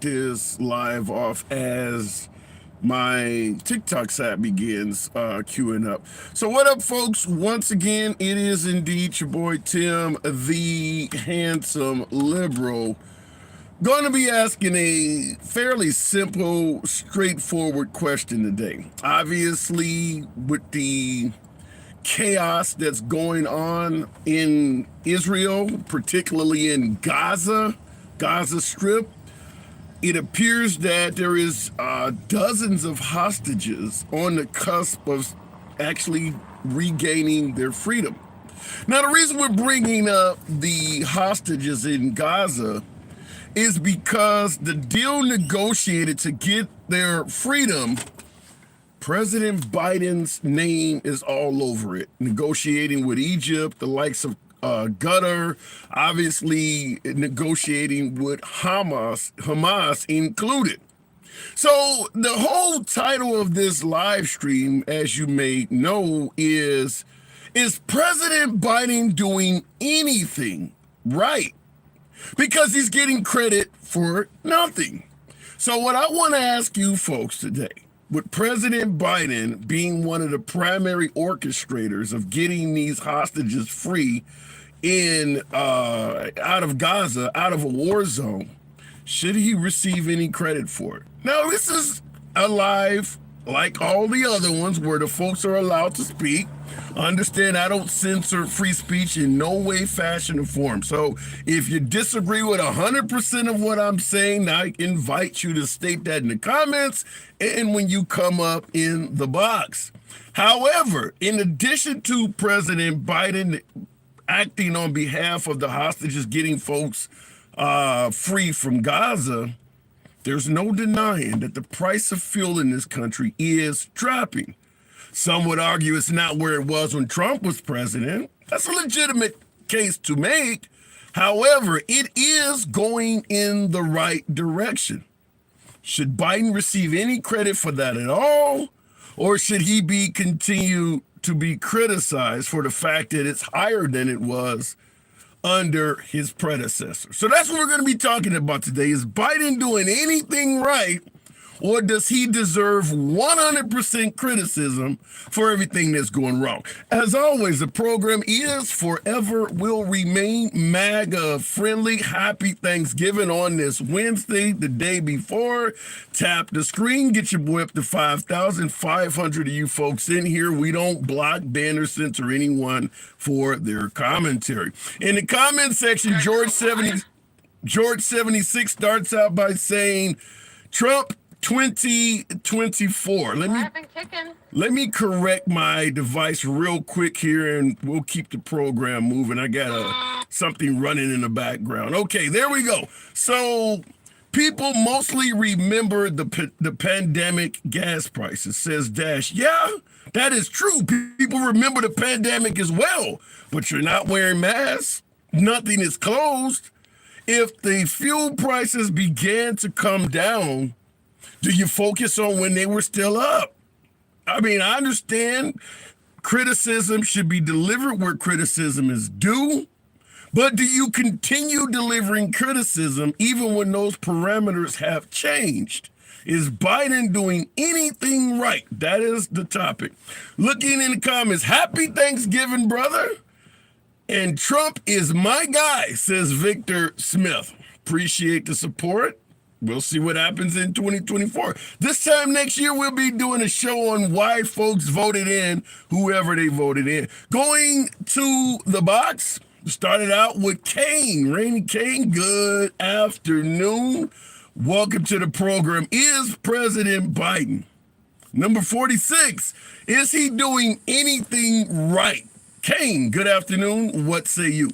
this live off as my TikTok site begins queuing up. So what up, folks? Once again, it is indeed your boy Tim, the handsome liberal, going to be asking a fairly simple, straightforward question today. Obviously, with the chaos that's going on in Israel, particularly in Gaza Strip, it appears that there is dozens of hostages on the cusp of actually regaining their freedom. Now, the reason we're bringing up the hostages in Gaza is because the deal negotiated to get their freedom, President Biden's name is all over it. Negotiating with Egypt, the likes of Qatar, obviously negotiating with Hamas included. So the whole title of this live stream, as you may know, is President Biden doing anything right? Because he's getting credit for nothing. So what I want to ask you folks today, with President Biden being one of the primary orchestrators of getting these hostages free in out of Gaza, out of a war zone, should he receive any credit for it? Now, this is a live, like all the other ones, where the folks are allowed to speak. Understand, I don't censor free speech in no way, fashion, or form. So if you disagree with 100% of what I'm saying, I invite you to state that in the comments and when you come up in the box. However, in addition to President Biden acting on behalf of the hostages, getting folks free from Gaza, there's no denying that the price of fuel in this country is dropping. Some would argue it's not where it was when Trump was president. That's a legitimate case to make. However, it is going in the right direction. Should Biden receive any credit for that at all? Or should he be continue to be criticized for the fact that it's higher than it was under his predecessor? So that's what we're going to be talking about today. Is Biden doing anything right, or does he deserve 100% criticism for everything that's going wrong? As always, the program is forever will remain MAGA friendly. Happy Thanksgiving on this Wednesday, the day before. Tap the screen, get your boy up to 5,500 of you folks in here. We don't block, ban, or censor anyone for their commentary. In the comment section, George 76 starts out by saying, Trump 2024. Let me correct my device real quick here, and we'll keep the program moving. I got something running in the background. Okay, there we go. So people mostly remember the pandemic gas prices, says Dash. Yeah, that is true. People remember the pandemic as well, but you're not wearing masks. Nothing is closed. If the fuel prices began to come down, do you focus on when they were still up? I mean, I understand criticism should be delivered where criticism is due, but do you continue delivering criticism even when those parameters have changed? Is Biden doing anything right? That is the topic. Looking in the comments, happy Thanksgiving, brother. And Trump is my guy, says Victor Smith. Appreciate the support. We'll see what happens in 2024. This time next year, we'll be doing a show on why folks voted in whoever they voted in. Going to the box, started out with Kane. Rainy Kane, good afternoon. Welcome to the program. Is President Biden, number 46, is he doing anything right? Kane, good afternoon. What say you?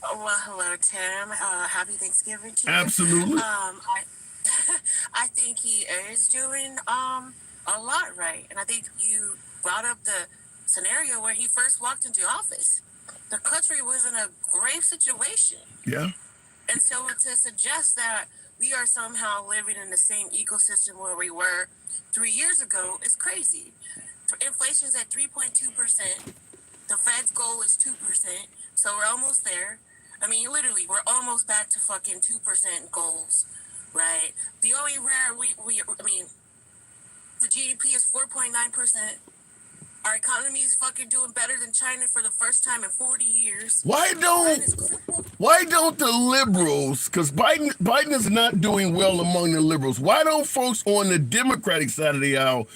Well, hello, Tim. Happy Thanksgiving to you. Absolutely. I think he is doing a lot right, and I think you brought up the scenario where he first walked into office. The country was in a grave situation. Yeah. And so to suggest that we are somehow living in the same ecosystem where we were 3 years ago is crazy. Inflation's at 3.2%. The Fed's goal is 2%. So we're almost there. I mean, literally, we're almost back to fucking 2% goals. right? The only rare I mean, the GDP is 4.9%. Our economy is fucking doing better than China for the first time in 40 years. Why Biden is don't why don't the liberals, because Biden is not doing well among the liberals, why don't folks on the Democratic side of the aisle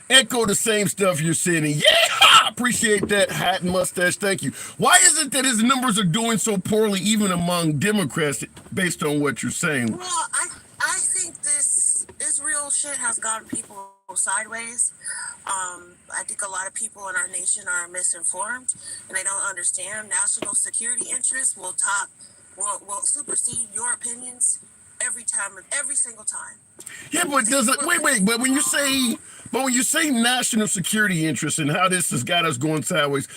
echo the same stuff you're saying? And yeah, appreciate that hat and mustache. Thank you. Why is it that his numbers are doing so poorly even among Democrats based on what you're saying? Well, I think this Israel shit has gotten people sideways. I think a lot of people in our nation are misinformed and they don't understand national security interests will supersede your opinions every time, every single time. Yeah, but does it wait, but when you say national security interests and how this has got us going sideways,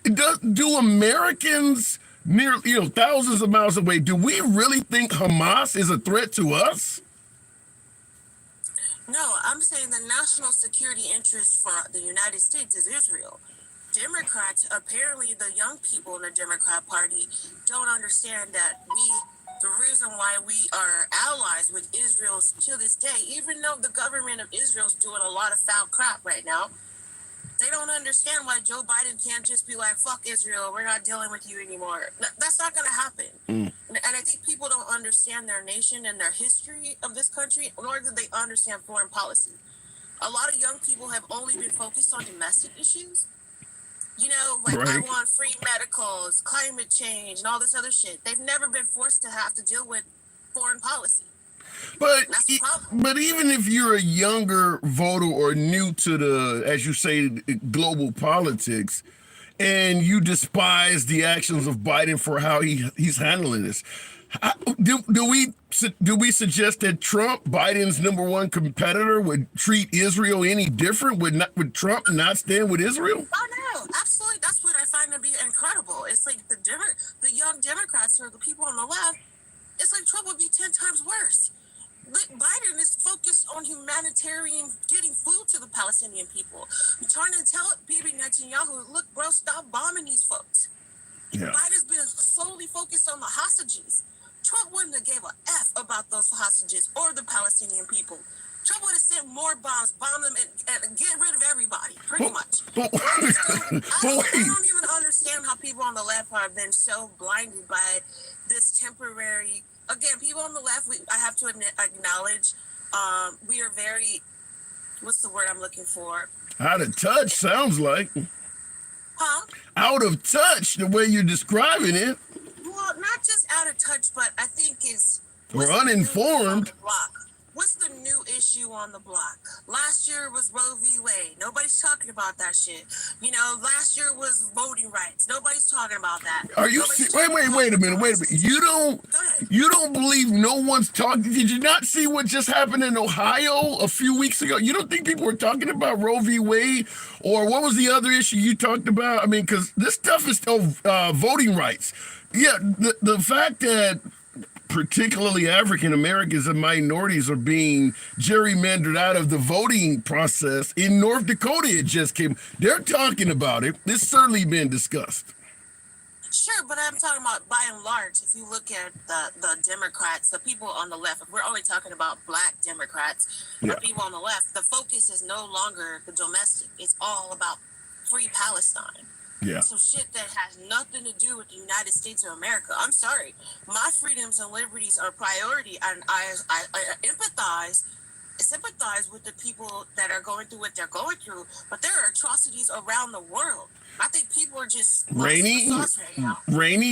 do Americans near thousands of miles away, do we really think Hamas is a threat to us? No, I'm saying the national security interest for the United States is Israel. Democrats, apparently the young people in the Democrat Party don't understand that the reason why we are allies with Israel to this day, even though the government of Israel is doing a lot of foul crap right now, they don't understand why Joe Biden can't just be like, fuck Israel, we're not dealing with you anymore. That's not going to happen. And I think people don't understand their nation and their history of this country, nor do they understand foreign policy. A lot of young people have only been focused on domestic issues. Like I Right. want free medicals, climate change, and all this other shit. They've never been forced to have to deal with foreign policy. But That's the problem. but even if you're a younger voter or new to the, as you say, global politics, and you despise the actions of Biden for how he's handling this, do we suggest that Trump, Biden's number one competitor, would treat Israel any different? Would Trump not stand with Israel? Oh no, absolutely. That's what I find to be incredible. It's like the young Democrats or the people on the left. It's like Trump would be 10 times worse. Biden is focused on humanitarian, getting food to the Palestinian people. I'm trying to tell Bibi Netanyahu, look, bro, stop bombing these folks. Yeah. Biden's been solely focused on the hostages. Trump wouldn't have gave a F about those hostages or the Palestinian people. Trump would have sent more bombs, bomb them, and get rid of everybody, pretty much. I don't even understand how people on the left have been so blinded by this temporary. Again, people on the left, I have to acknowledge, we are very, what's the word I'm looking for? Out of touch sounds like. Huh? Out of touch, the way you're describing it. Well, not just out of touch, but I think Or uninformed. What's the new issue on the block? Last year was Roe v. Wade. Nobody's talking about that shit. Last year was voting rights. Nobody's talking about that. Are you wait a minute. You don't believe no one's talking? Did you not see what just happened in Ohio a few weeks ago? You don't think people were talking about Roe v. Wade, or what was the other issue you talked about? I mean, because this stuff is still voting rights. Yeah, the fact that particularly African Americans and minorities are being gerrymandered out of the voting process in North Dakota. It just came. They're talking about it. It's certainly been discussed. Sure, but I'm talking about by and large. If you look at the Democrats, the people on the left, if we're only talking about black Democrats, the people on the left, the focus is no longer the domestic. It's all about free Palestine. Yeah. Some shit that has nothing to do with the United States of America. I'm sorry. My freedoms and liberties are priority, and I sympathize with the people that are going through what they're going through, but there are atrocities around the world. I think people are just Rainy,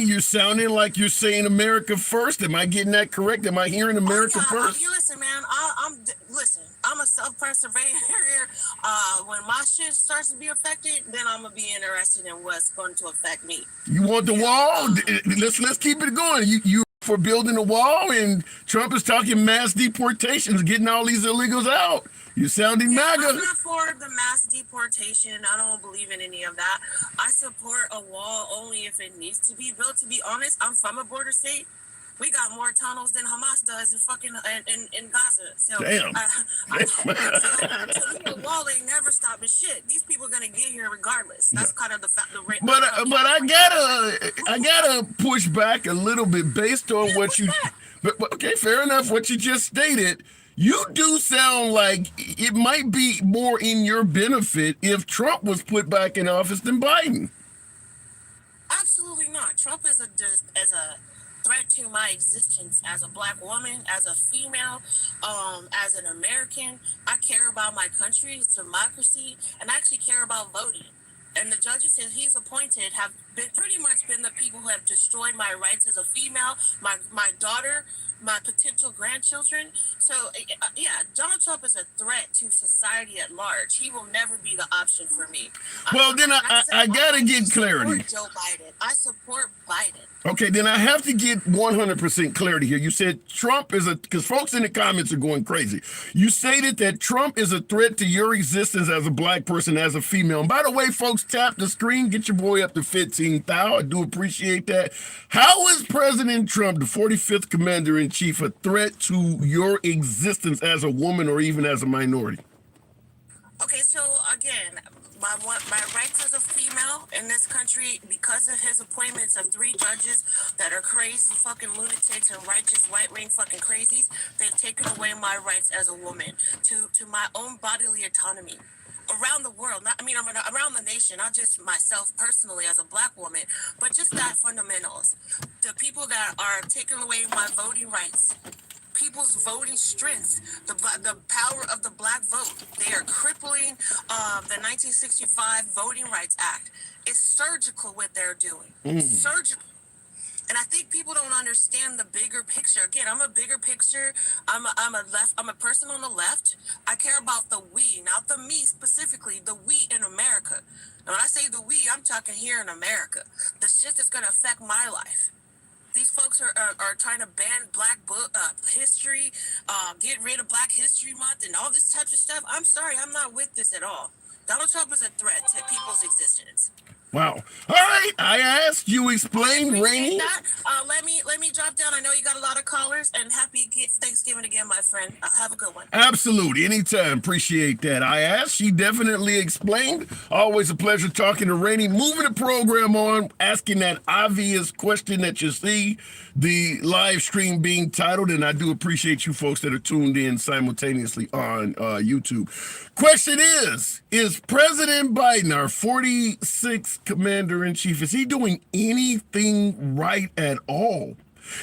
you're sounding like you're saying America first. Am I getting that correct? Am I hearing America first? Listen, man, I'm a self-preservator. When my shit starts to be affected, then I'm gonna be interested in what's going to affect me. You want the wall? Let's keep it going. You for building a wall, and Trump is talking mass deportations, getting all these illegals out. You're sounding MAGA. I'm not for the mass deportation. I don't believe in any of that. I support a wall only if it needs to be built. To be honest, I'm from a border state. We got more tunnels than Hamas does in fucking in Gaza. So Damn. so me, the wall ain't never stopping shit. These people are gonna get here regardless. That's kind of the fact. But I gotta push back a little bit based on what you. But okay, fair enough. What you just stated, you do sound like it might be more in your benefit if Trump was put back in office than Biden. Absolutely not. Trump is a threat to my existence as a black woman, as a female, as an American. I care about my country's democracy, and I actually care about voting. And the judges that he's appointed have been pretty much been the people who have destroyed my rights as a female, my daughter, my potential grandchildren. So yeah, Donald Trump is a threat to society at large. He will never be the option for me. Well, then I gotta get clarity. Joe Biden. I support Biden. Okay, then I have to get 100% clarity here. You said Trump is because folks in the comments are going crazy. You stated that Trump is a threat to your existence as a black person, as a female. And by the way, folks, tap the screen, get your boy up to 15,000. I do appreciate that. How is President Trump, the 45th commander-in-chief, a threat to your existence as a woman or even as a minority? Okay, so again, my rights as a female in this country, because of his appointments of 3 judges that are crazy fucking lunatics and righteous right wing fucking crazies, they've taken away my rights as a woman to my own bodily autonomy. Around the world, around the nation, not just myself personally as a black woman, but just that fundamentals. The people that are taking away my voting rights, people's voting strengths, the power of the black vote. They are crippling the 1965 Voting Rights Act. It's surgical what they're doing. Surgical. And I think people don't understand the bigger picture. Again, I'm a bigger picture. I'm a person on the left. I care about the we, not the me specifically, the we in America. And when I say the we, I'm talking here in America. The shit that's gonna affect my life. These folks are trying to ban black history, get rid of Black History Month and all this type of stuff. I'm sorry, I'm not with this at all. Donald Trump is a threat to people's existence. Wow. All right. I asked, you explained, Rainey. Let me drop down. I know you got a lot of callers, and happy Thanksgiving again, my friend. Have a good one. Absolutely. Anytime. Appreciate that. I asked, she definitely explained. Always a pleasure talking to Rainey. Moving the program on, asking that obvious question that you see, the live stream being titled, and I do appreciate you folks that are tuned in simultaneously on YouTube. Question is President Biden, our 46th commander-in-chief, is he doing anything right at all?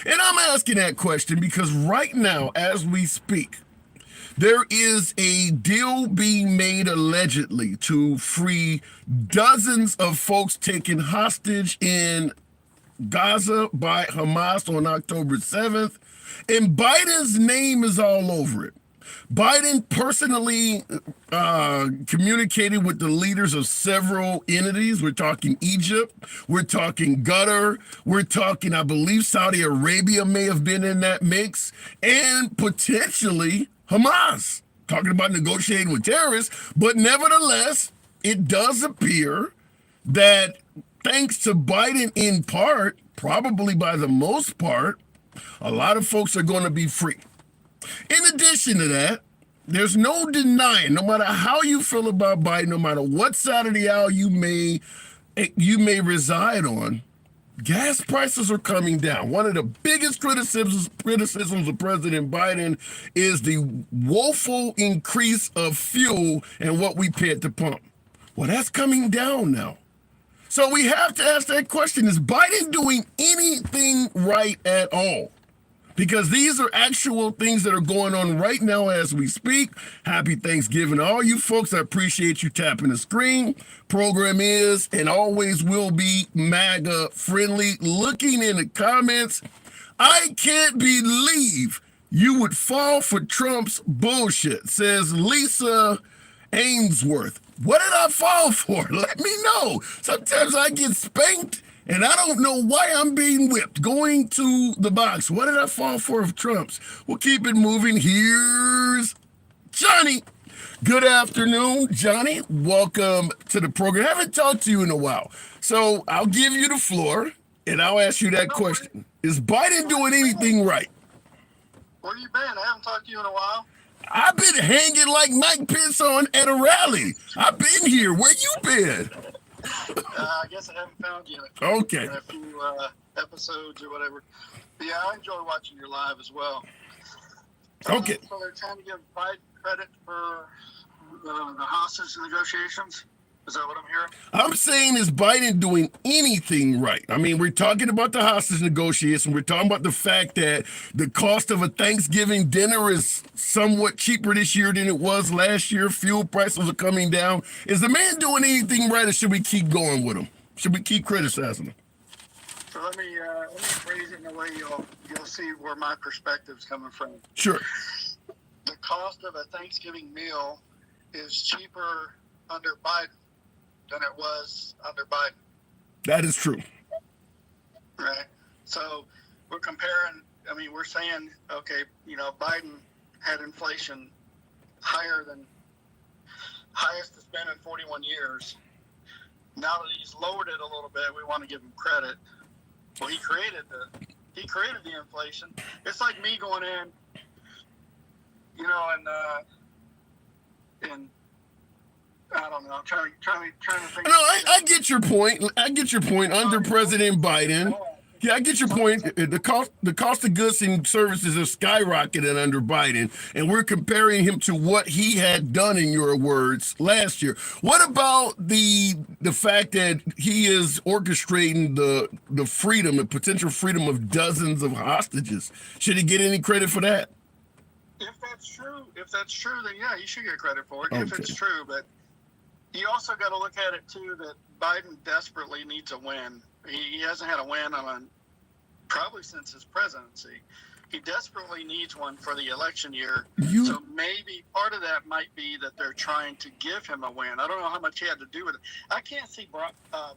And I'm asking that question because right now, as we speak, there is a deal being made allegedly to free dozens of folks taken hostage in Gaza by Hamas on October 7th, and Biden's name is all over it. Biden personally communicated with the leaders of several entities. We're talking Egypt, we're talking Qatar, we're talking, I believe, Saudi Arabia may have been in that mix, and potentially Hamas, talking about negotiating with terrorists. But nevertheless, it does appear that thanks to Biden in part, probably by the most part, a lot of folks are going to be free. In addition to that, there's no denying, no matter how you feel about Biden, no matter what side of the aisle you may reside on, gas prices are coming down. One of the biggest criticisms of President Biden is the woeful increase of fuel and what we pay at the pump. Well, that's coming down now. So we have to ask that question, is Biden doing anything right at all? Because these are actual things that are going on right now as we speak. Happy Thanksgiving to all you folks. I appreciate you tapping the screen. Program is and always will be MAGA friendly. Looking in the comments, I can't believe you would fall for Trump's bullshit, says Lisa Ainsworth. What did I fall for? Let me know. Sometimes I get spanked and I don't know why I'm being whipped. Going to the box. What did I fall for of Trump's? We'll keep it moving. Here's Johnny. Good afternoon, Johnny. Welcome to the program. I haven't talked to you in a while. So I'll give you the floor and I'll ask you that question. Is Biden doing anything right? Where you been? I haven't talked to you in a while. I've been hanging like Mike Pence on at a rally. I've been here. Where you been? I guess I haven't found you Okay. in a few episodes or whatever. But yeah, I enjoy watching your live as well. Okay. So they're trying to give Biden credit for the hostage negotiations. Is that what I'm hearing? I'm saying, is Biden doing anything right? I mean, we're talking about the hostage negotiation. We're talking about the fact that the cost of a Thanksgiving dinner is somewhat cheaper this year than it was last year. Fuel prices are coming down. Is the man doing anything right, or should we keep going with him? Should we keep criticizing him? So let me phrase it in a way you'll see where my perspective's coming from. Sure. The cost of a Thanksgiving meal is cheaper under Biden than it was under Biden. That is true. Right. So we're comparing, we're saying, okay, Biden had inflation highest it's been in 41 years. Now that he's lowered it a little bit, we want to give him credit. Well, he created the inflation. It's like me going in, and I don't know. I'm trying to think. No, I get your point. Under President Biden. Yeah, I get your point. The cost of goods and services have skyrocketed under Biden, and we're comparing him to what he had done, in your words, last year. What about the fact that he is orchestrating the potential freedom of dozens of hostages? Should he get any credit for that? If that's true, then yeah, he should get credit for it. Okay. If it's true, but you also got to look at it too that Biden desperately needs a win. He hasn't had a win probably since his presidency. He desperately needs one for the election year. So maybe part of that might be that they're trying to give him a win. I don't know how much he had to do with it. I can't see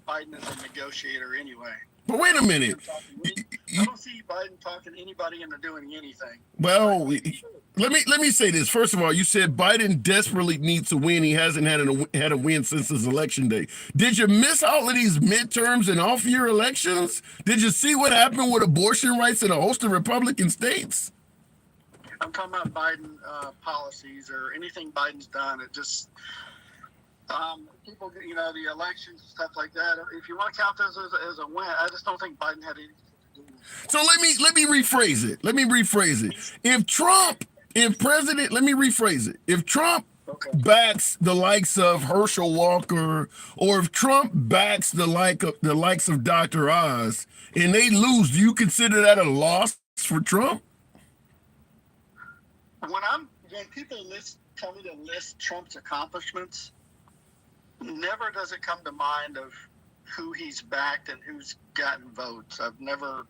Biden as a negotiator anyway. But wait a minute. I don't see Biden talking anybody into doing anything. Well, let me say this. First of all, you said Biden desperately needs a win. He hasn't had a win since his election day. Did you miss all of these midterms and off-year elections? Did you see what happened with abortion rights in a host of Republican states? I'm talking about Biden policies or anything Biden's done. It just people, the elections and stuff like that. If you want to count those as a win, I just don't think Biden had anything to do with it. So let me rephrase it. If Trump backs the likes of Herschel Walker, or if Trump backs the likes of Dr. Oz, and they lose, do you consider that a loss for Trump? When people tell me to list Trump's accomplishments, never does it come to mind of who he's backed and who's gotten votes. I've never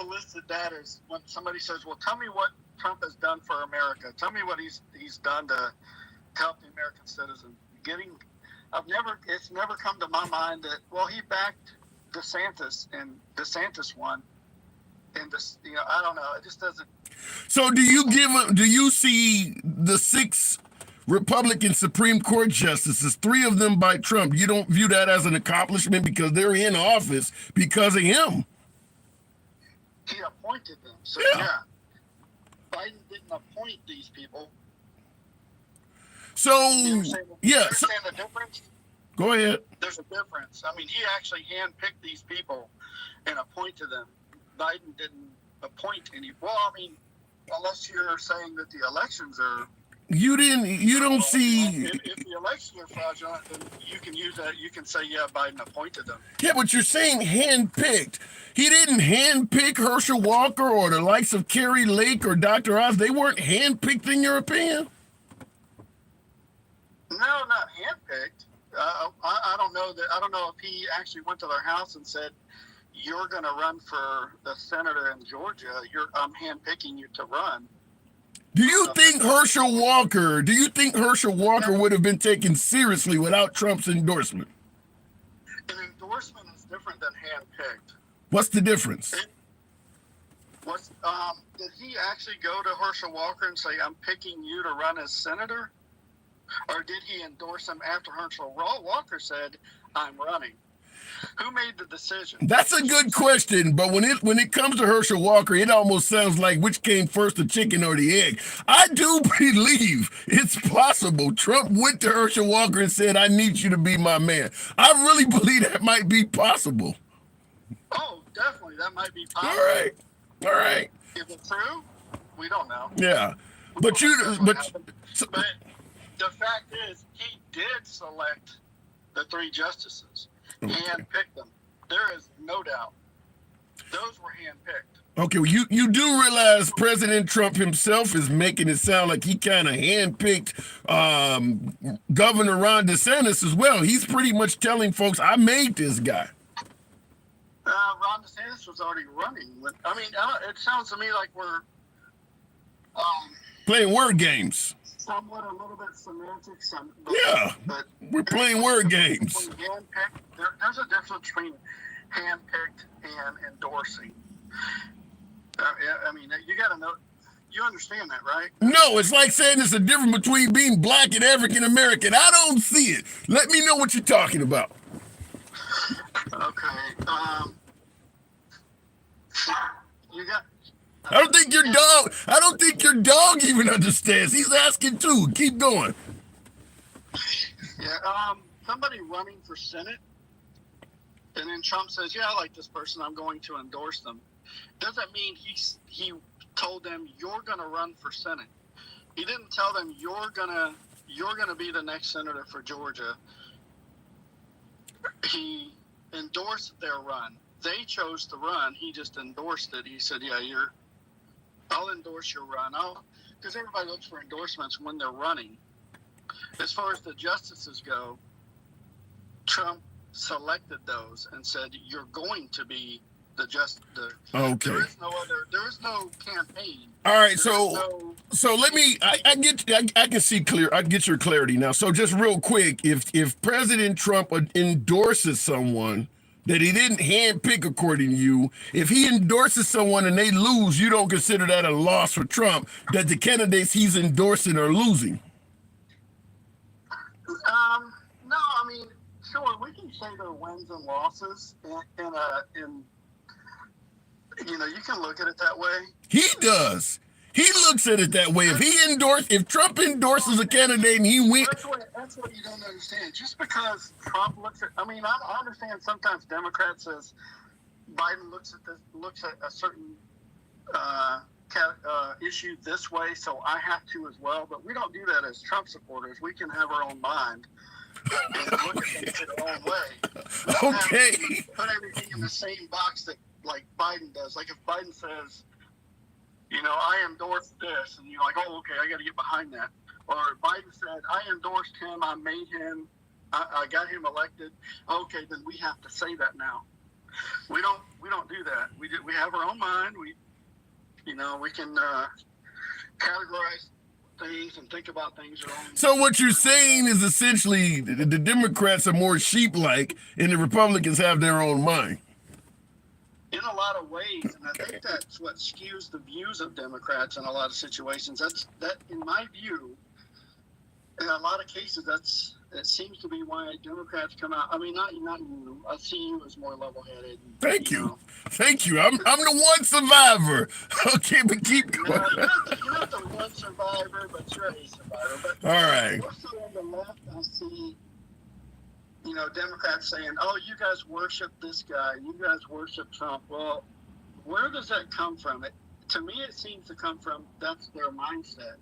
listed that as when somebody says, well, tell me what Trump has done for America. Tell me what he's done to help the American citizen. It's never come to my mind that, well, he backed DeSantis and DeSantis won. And this, I don't know. It just doesn't. So do you see the 6 Republican Supreme Court justices, 3 of them by Trump? You don't view that as an accomplishment because they're in office because of him? He appointed them. So yeah. Biden didn't appoint these people. So You understand the difference? Go ahead. There's a difference. He actually handpicked these people and appointed them. Biden didn't appoint any. Well, unless you're saying that the elections are. You don't see. If the elections are fraudulent, then you can use that. You can say, yeah, Biden appointed them. Yeah, but you're saying handpicked. He didn't handpick Herschel Walker or the likes of Carrie Lake or Dr. Oz. They weren't handpicked, in your opinion? No, not handpicked. I don't know that. I don't know if he actually went to their house and said, "You're going to run for the senator in Georgia. I'm handpicking you to run." Do you think Herschel Walker would have been taken seriously without Trump's endorsement? An endorsement is different than handpicked. What's the difference? Did he actually go to Herschel Walker and say, "I'm picking you to run as senator"? Or did he endorse him after Herschel Walker said, "I'm running"? Who made the decision? That's a good question, but when it comes to Herschel Walker, it almost sounds like which came first, the chicken or the egg. I do believe it's possible Trump went to Herschel Walker and said, "I need you to be my man." I really believe that might be possible. Oh, definitely, that might be All possible. right, all right, Is it true? We don't know. yeah, but so, But the fact is, he did select the 3 justices, handpicked them. There is no doubt. Those were handpicked. okay, well, you do realize President Trump himself is making it sound like he kind of handpicked Governor Ron DeSantis as well. He's pretty much telling folks, "I made this guy." Ron DeSantis was already running. It sounds to me like we're Playing word games. somewhat a little bit semantic. Yeah, but we're playing word games. There's a difference between handpicked and endorsing. You got to know. You understand that, right? No, it's like saying there's a difference between being black and African American. I don't see it. Let me know what you're talking about. Okay. You got. I don't think your dog even understands. He's asking too. Keep going. Yeah. Somebody running for Senate, and then Trump says, "Yeah, I like this person. I'm going to endorse them." Doesn't mean he told them, "You're going to run for Senate." He didn't tell them, "You're gonna be the next senator for Georgia." He endorsed their run. They chose to run. He just endorsed it. He said, "Yeah, I'll endorse your run." Because everybody looks for endorsements when they're running. As far as the justices go, Trump selected those and said, "You're going to be the Okay. There is no campaign. All right, so let me. I can see clear. I get your clarity now. So just real quick, if President Trump endorses someone that he didn't handpick according to you, if he endorses someone and they lose, you don't consider that a loss for Trump, that the candidates he's endorsing are losing? No, sure, we can say there are wins and losses, in you can look at it that way. He does. He looks at it that way. If Trump endorses a candidate and he wins, that's what you don't understand. Just because Trump looks at, I understand sometimes Democrats says Biden looks at a certain issue this way, so I have to as well. But we don't do that as Trump supporters. We can have our own mind and look at things in our own way. Okay. Put everything in the same box that like Biden does. Like if Biden says, I endorsed this, and you're like, "Oh, okay, I got to get behind that." Or Biden said, "I endorsed him, I made him, I got him elected." Okay, then we have to say that now. We don't do that. We have our own mind. We can categorize things and think about things our own. So what you're saying is essentially the Democrats are more sheep-like, and the Republicans have their own mind. In a lot of ways, and I think that's what skews the views of Democrats in a lot of situations. That, in my view, in a lot of cases, it seems to be why Democrats come out. Not you. I see you as more level-headed. Thank you. I'm the one survivor. Okay, but keep going. You're not the one survivor, but you're a survivor. But all right. Also on the left, I see, Democrats saying, "Oh, you guys worship this guy. You guys worship Trump." Well, where does that come from? To me, it seems to come from that's their mindset.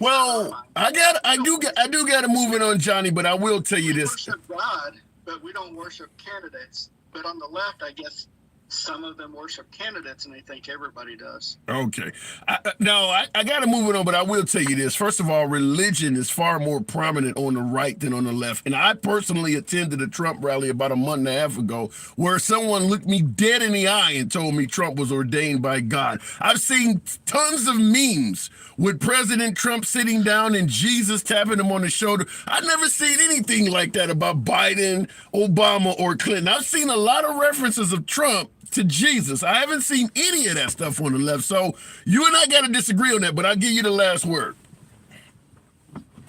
Well, I do got to move it on, Johnny, but I will tell you this. We worship God, but we don't worship candidates. But on the left, I guess some of them worship candidates, and they think everybody does. Okay. I got to move it on, but I will tell you this. First of all, religion is far more prominent on the right than on the left. And I personally attended a Trump rally about a month and a half ago where someone looked me dead in the eye and told me Trump was ordained by God. I've seen tons of memes with President Trump sitting down and Jesus tapping him on the shoulder. I've never seen anything like that about Biden, Obama, or Clinton. I've seen a lot of references of Trump to Jesus. I haven't seen any of that stuff on the left. So you and I got to disagree on that, but I'll give you the last word.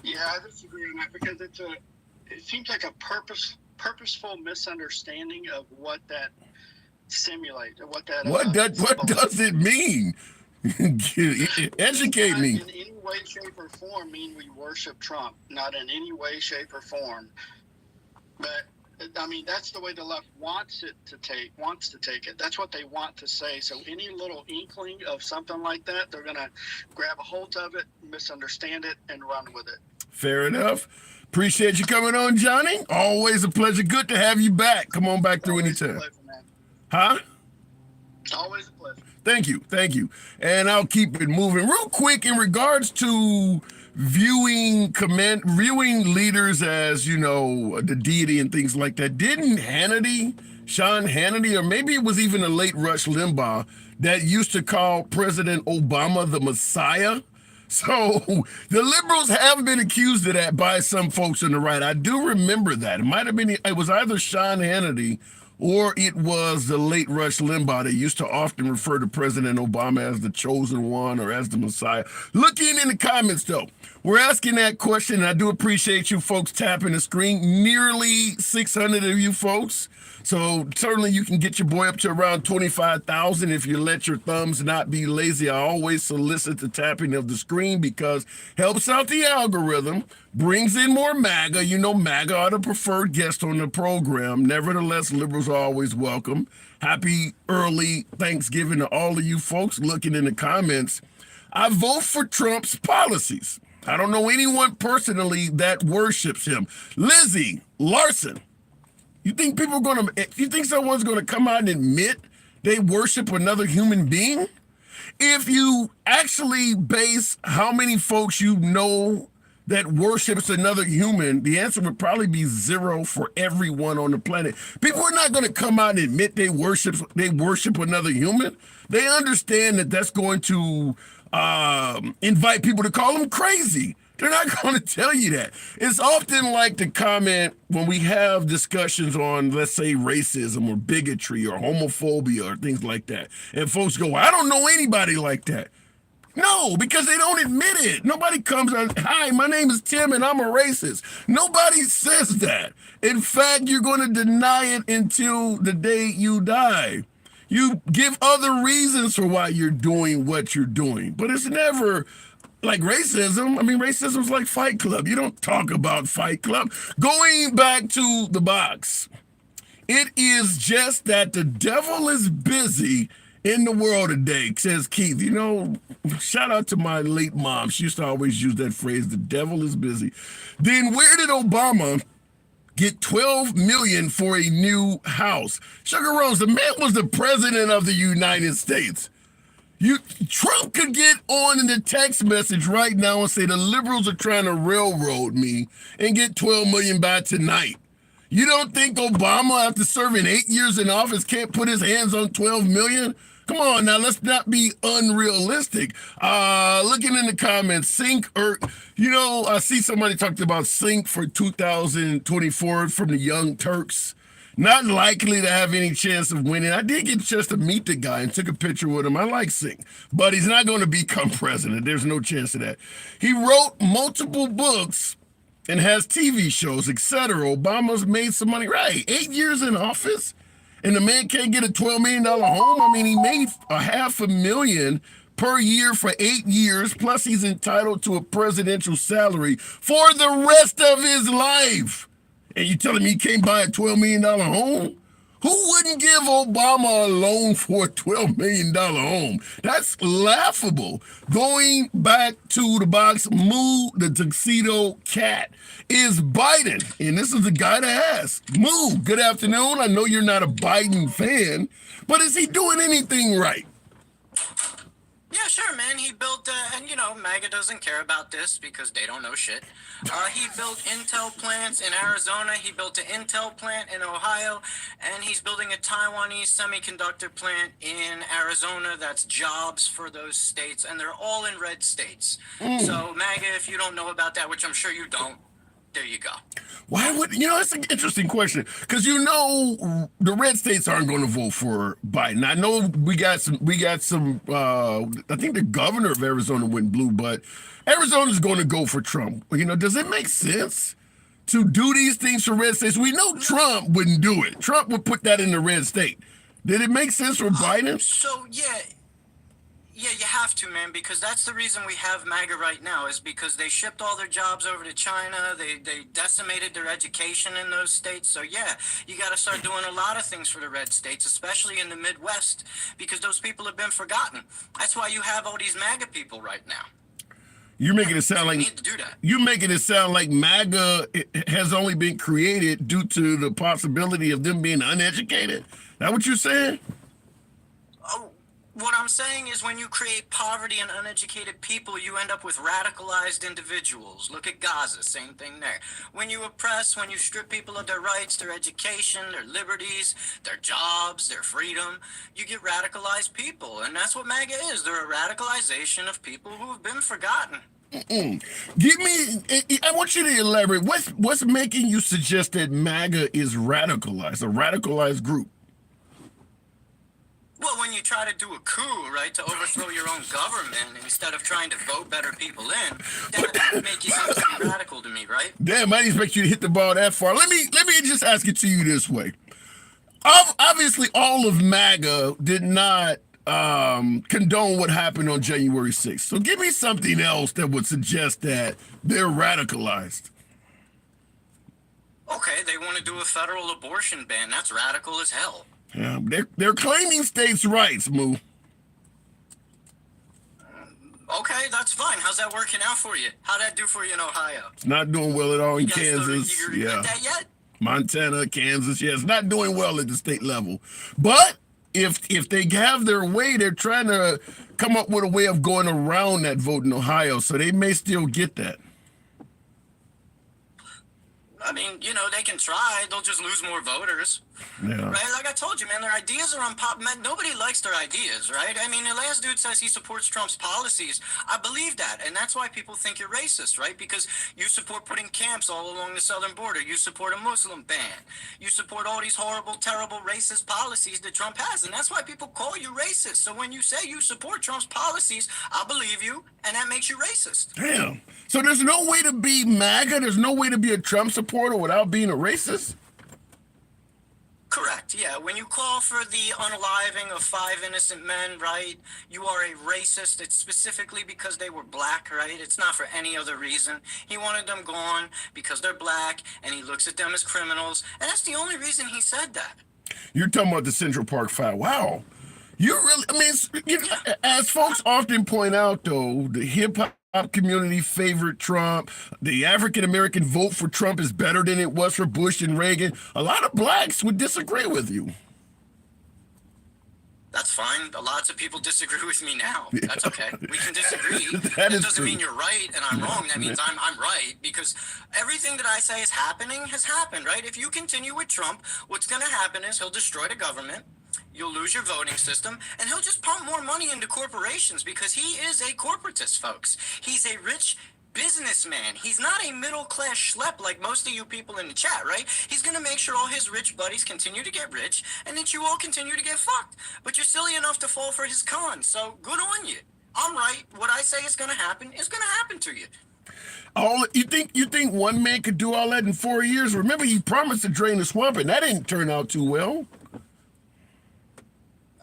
Yeah, I disagree on that because it seems like a purposeful misunderstanding of what that simulates, what that What does it mean? Educate not me. in any way, shape, or form mean we worship Trump. Not in any way, shape, or form. But I mean, that's the way the left wants to take it. That's what they want to say. So any little inkling of something like that, they're gonna grab a hold of it, misunderstand it, and run with it. Fair enough. Appreciate you coming on, Johnny. Always a pleasure. Good to have you back. Come on back through Always a anytime. pleasure, man. Huh? Always a pleasure. Thank you. And I'll keep it moving real quick in regards to viewing leaders as, you know, the deity and things like that. Didn't Sean Hannity, or maybe it was even a late Rush Limbaugh, that used to call President Obama the Messiah? So the liberals have been accused of that by some folks on the right. I do remember that. It was either Sean Hannity or it was the late Rush Limbaugh that used to often refer to President Obama as the chosen one or as the Messiah. Looking in the comments, though, we're asking that question, and I do appreciate you folks tapping the screen. Nearly 600 of you folks. So certainly you can get your boy up to around 25,000 if you let your thumbs not be lazy. I always solicit the tapping of the screen because helps out the algorithm, brings in more MAGA. You know, MAGA are the preferred guest on the program. Nevertheless, liberals are always welcome. Happy early Thanksgiving to all of you folks looking in the comments. I vote for Trump's policies. I don't know anyone personally that worships him. Lizzie Larson. You think someone's gonna come out and admit they worship another human being? If you actually base how many folks you know that worships another human, the answer would probably be 0 for everyone on the planet. People are not gonna come out and admit they worship another human. They understand that that's going to invite people to call them crazy. They're not going to tell you that. It's often like the comment when we have discussions on, let's say, racism or bigotry or homophobia or things like that. And folks go, I don't know anybody like that. No, because they don't admit it. Nobody comes on, hi, my name is Tim and I'm a racist. Nobody says that. In fact, you're going to deny it until the day you die. You give other reasons for why you're doing what you're doing, but it's never like racism. I mean, racism's like Fight Club. You don't talk about Fight Club. Going back to the box, it is just that the devil is busy in the world today, says Keith. You know, shout out to my late mom. She used to always use that phrase, the devil is busy. Then where did Obama get $12 million for a new house? Sugar Rose, the man was the president of the United States. Trump could get on in the text message right now and say the liberals are trying to railroad me and get $12 million by tonight. You don't think Obama, after serving 8 years in office, can't put his hands on $12 million? Come on now, let's not be unrealistic. Looking in the comments, Sync, I see somebody talked about Sync for 2024 from the Young Turks. Not likely to have any chance of winning. I did get a chance to meet the guy and took a picture with him. I like Singh, but he's not going to become president. There's no chance of that. He wrote multiple books and has TV shows, etc. Obama's made some money. Right, 8 years in office, and the man can't get a $12 million home. I mean, he made $500,000 per year for 8 years, plus he's entitled to a presidential salary for the rest of his life. And you telling me he can't buy a $12 million home? Who wouldn't give Obama a loan for a $12 million home? That's laughable. Going back to the box, Moo, the tuxedo cat, is Biden. And this is the guy to ask. Moo, good afternoon. I know you're not a Biden fan, but is he doing anything right? Yeah, sure, man. He built, and MAGA doesn't care about this because they don't know shit. He built Intel plants in Arizona. He built an Intel plant in Ohio, and he's building a Taiwanese semiconductor plant in Arizona. That's jobs for those states, and they're all in red states. So MAGA, if you don't know about that, which I'm sure you don't, there you go. Why would that's an interesting question, because the red states aren't going to vote for Biden. I know we got some I think the governor of Arizona went blue, but Arizona's going to go for Trump. Does it make sense to do these things for red states? We know Trump wouldn't do it. Trump would put that in the red state. Did it make sense for Biden? So yeah, you have to, man, because that's the reason we have MAGA right now, is because they shipped all their jobs over to China. They decimated their education in those states. So yeah, you got to start doing a lot of things for the red states, especially in the Midwest, because those people have been forgotten. That's why you have all these MAGA people right now. You're making it sound We like need to do that. you're making it sound like MAGA has only been created due to the possibility of them being uneducated. That what you're saying? Oh, what I'm saying is when you create poverty and uneducated people, you end up with radicalized individuals. Look at Gaza, same thing there. When you oppress, when you strip people of their rights, their education, their liberties, their jobs, their freedom, you get radicalized people. And that's what MAGA is. They're a radicalization of people who have been forgotten. Give me. I want you to elaborate. What's making you suggest that MAGA is radicalized, a radicalized group? Well, when you try to do a coup, right, to overthrow your own government instead of trying to vote better people in, that would make you seem pretty radical to me, right? Damn, I didn't expect you to hit the ball that far. Let me just ask it to you this way. Obviously, all of MAGA did not condone what happened on January 6th. So give me something else that would suggest that they're radicalized. Okay, they want to do a federal abortion ban. That's radical as hell. Yeah, they're claiming states' rights, Moo. Okay, that's fine. How's that working out for you? How'd that do for you in Ohio? It's not doing well at all in You guys still Kansas. you regret that yet? Montana, Kansas. Yeah, it's not doing well at the state level. But if they have their way, they're trying to come up with a way of going around that vote in Ohio, so they may still get that. I mean, you know, they can try. They'll just lose more voters. Yeah. Right? Like I told you, man, their ideas are unpopular. Nobody likes their ideas, right? I mean, the last dude says he supports Trump's policies. I believe that. And that's why people think you're racist, right? Because you support putting camps all along the southern border. You support a Muslim ban. You support all these horrible, terrible, racist policies that Trump has. And that's why people call you racist. So when you say you support Trump's policies, I believe you, and that makes you racist. Damn. So there's no way to be MAGA? There's no way to be a Trump supporter without being a racist? Correct, yeah. When you call for the unaliving of 5 innocent men, right, you are a racist. It's specifically because they were black, right? It's not for any other reason. He wanted them gone because they're black, and he looks at them as criminals, and that's the only reason he said that. You're talking about the Central Park Five. Wow. You really, I mean, you know, as folks often point out, though, the hip hop community favored Trump. The African American vote for Trump is better than it was for Bush and Reagan. A lot of blacks would disagree with you. That's fine. Lots of people disagree with me now. That's okay. We can disagree. That That is doesn't true. mean you're right and I'm wrong. That means I'm right, because everything that I say is happening has happened, right? If you continue with Trump, what's going to happen is he'll destroy the government. You'll lose your voting system, and he'll just pump more money into corporations because he is a corporatist, folks. He's a rich businessman. He's not a middle-class schlep like most of you people in the chat, right? He's going to make sure all his rich buddies continue to get rich and that you all continue to get fucked. But you're silly enough to fall for his con, so good on you. I'm right. What I say is going to happen to you. All you think one man could do all that in 4 years? Remember, he promised to drain the swamp, and that didn't turn out too well.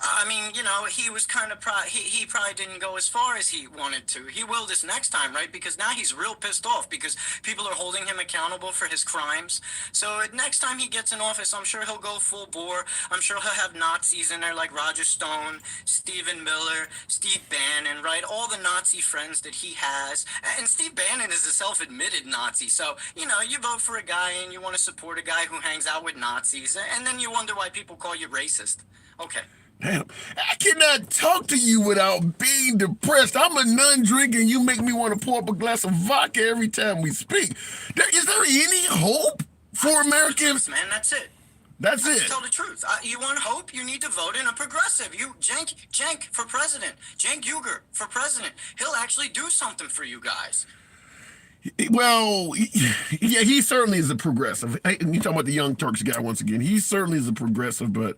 I mean, you know, he was kind of he probably didn't go as far as he wanted to. He will this next time, right? Because now he's real pissed off because people are holding him accountable for his crimes. So next time he gets in office, I'm sure he'll go full bore. I'm sure he'll have Nazis in there like Roger Stone, Stephen Miller, Steve Bannon, right? All the Nazi friends that he has. And Steve Bannon is a self-admitted Nazi. So, you know, you vote for a guy and you want to support a guy who hangs out with Nazis. And then you wonder why people call you racist. Okay. Damn, I cannot talk to you without being depressed. I'm a non-drinker, and you make me want to pour up a glass of vodka every time we speak. Is there any hope for Americans? Man, that's it. That's it. Tell the truth. You want hope? You need to vote in a progressive. Cenk for president. Cenk Uygur for president. He'll actually do something for you guys. Well, yeah, he certainly is a progressive. You talking about the Young Turks guy once again. He certainly is a progressive, but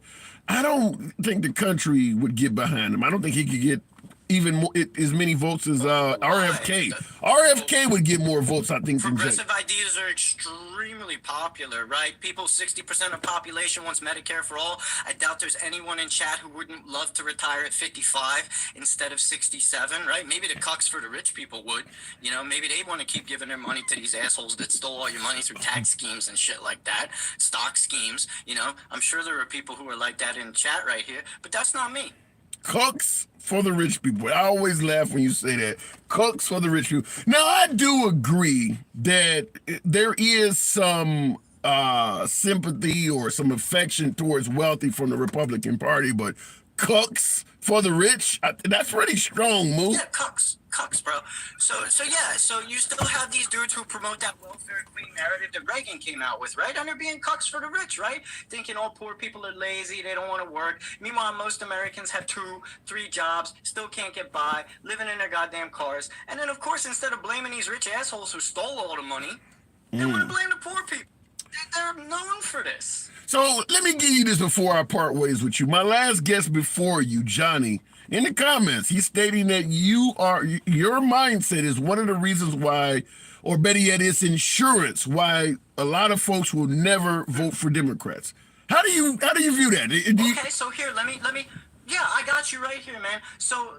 I don't think the country would get behind him. I don't think he could get even more, as many votes as RFK. RFK would get more votes, I think, than Jay. Progressive ideas are extremely popular, right? People, 60% of population wants Medicare for all. I doubt there's anyone in chat who wouldn't love to retire at 55 instead of 67, right? Maybe the cucks for the rich people would. You know, maybe they want to keep giving their money to these assholes that stole all your money through tax schemes and shit like that, stock schemes. You know, I'm sure there are people who are like that in chat right here, but that's not me. Cooks for the rich people. I always laugh when you say that. Cooks for the rich people. Now, I do agree that there is some sympathy or some affection towards wealthy from the Republican Party, but cooks for the rich, that's pretty strong move. Yeah, cucks, bro. So you still have these dudes who promote that welfare queen narrative that Reagan came out with, right? And they're being cucks for the rich, right? Thinking all poor people are lazy, they don't want to work. Meanwhile, most Americans have 2, 3 jobs, still can't get by, living in their goddamn cars. And then, of course, instead of blaming these rich assholes who stole all the money, they want to blame the poor people. They're known for this. So let me give you this before I part ways with you. My last guest before you, Johnny, in the comments, he's stating that your mindset is one of the reasons why, or better yet, it's insurance why a lot of folks will never vote for Democrats. How do you view that? Okay, so here, let me. Yeah, I got you right here, man. So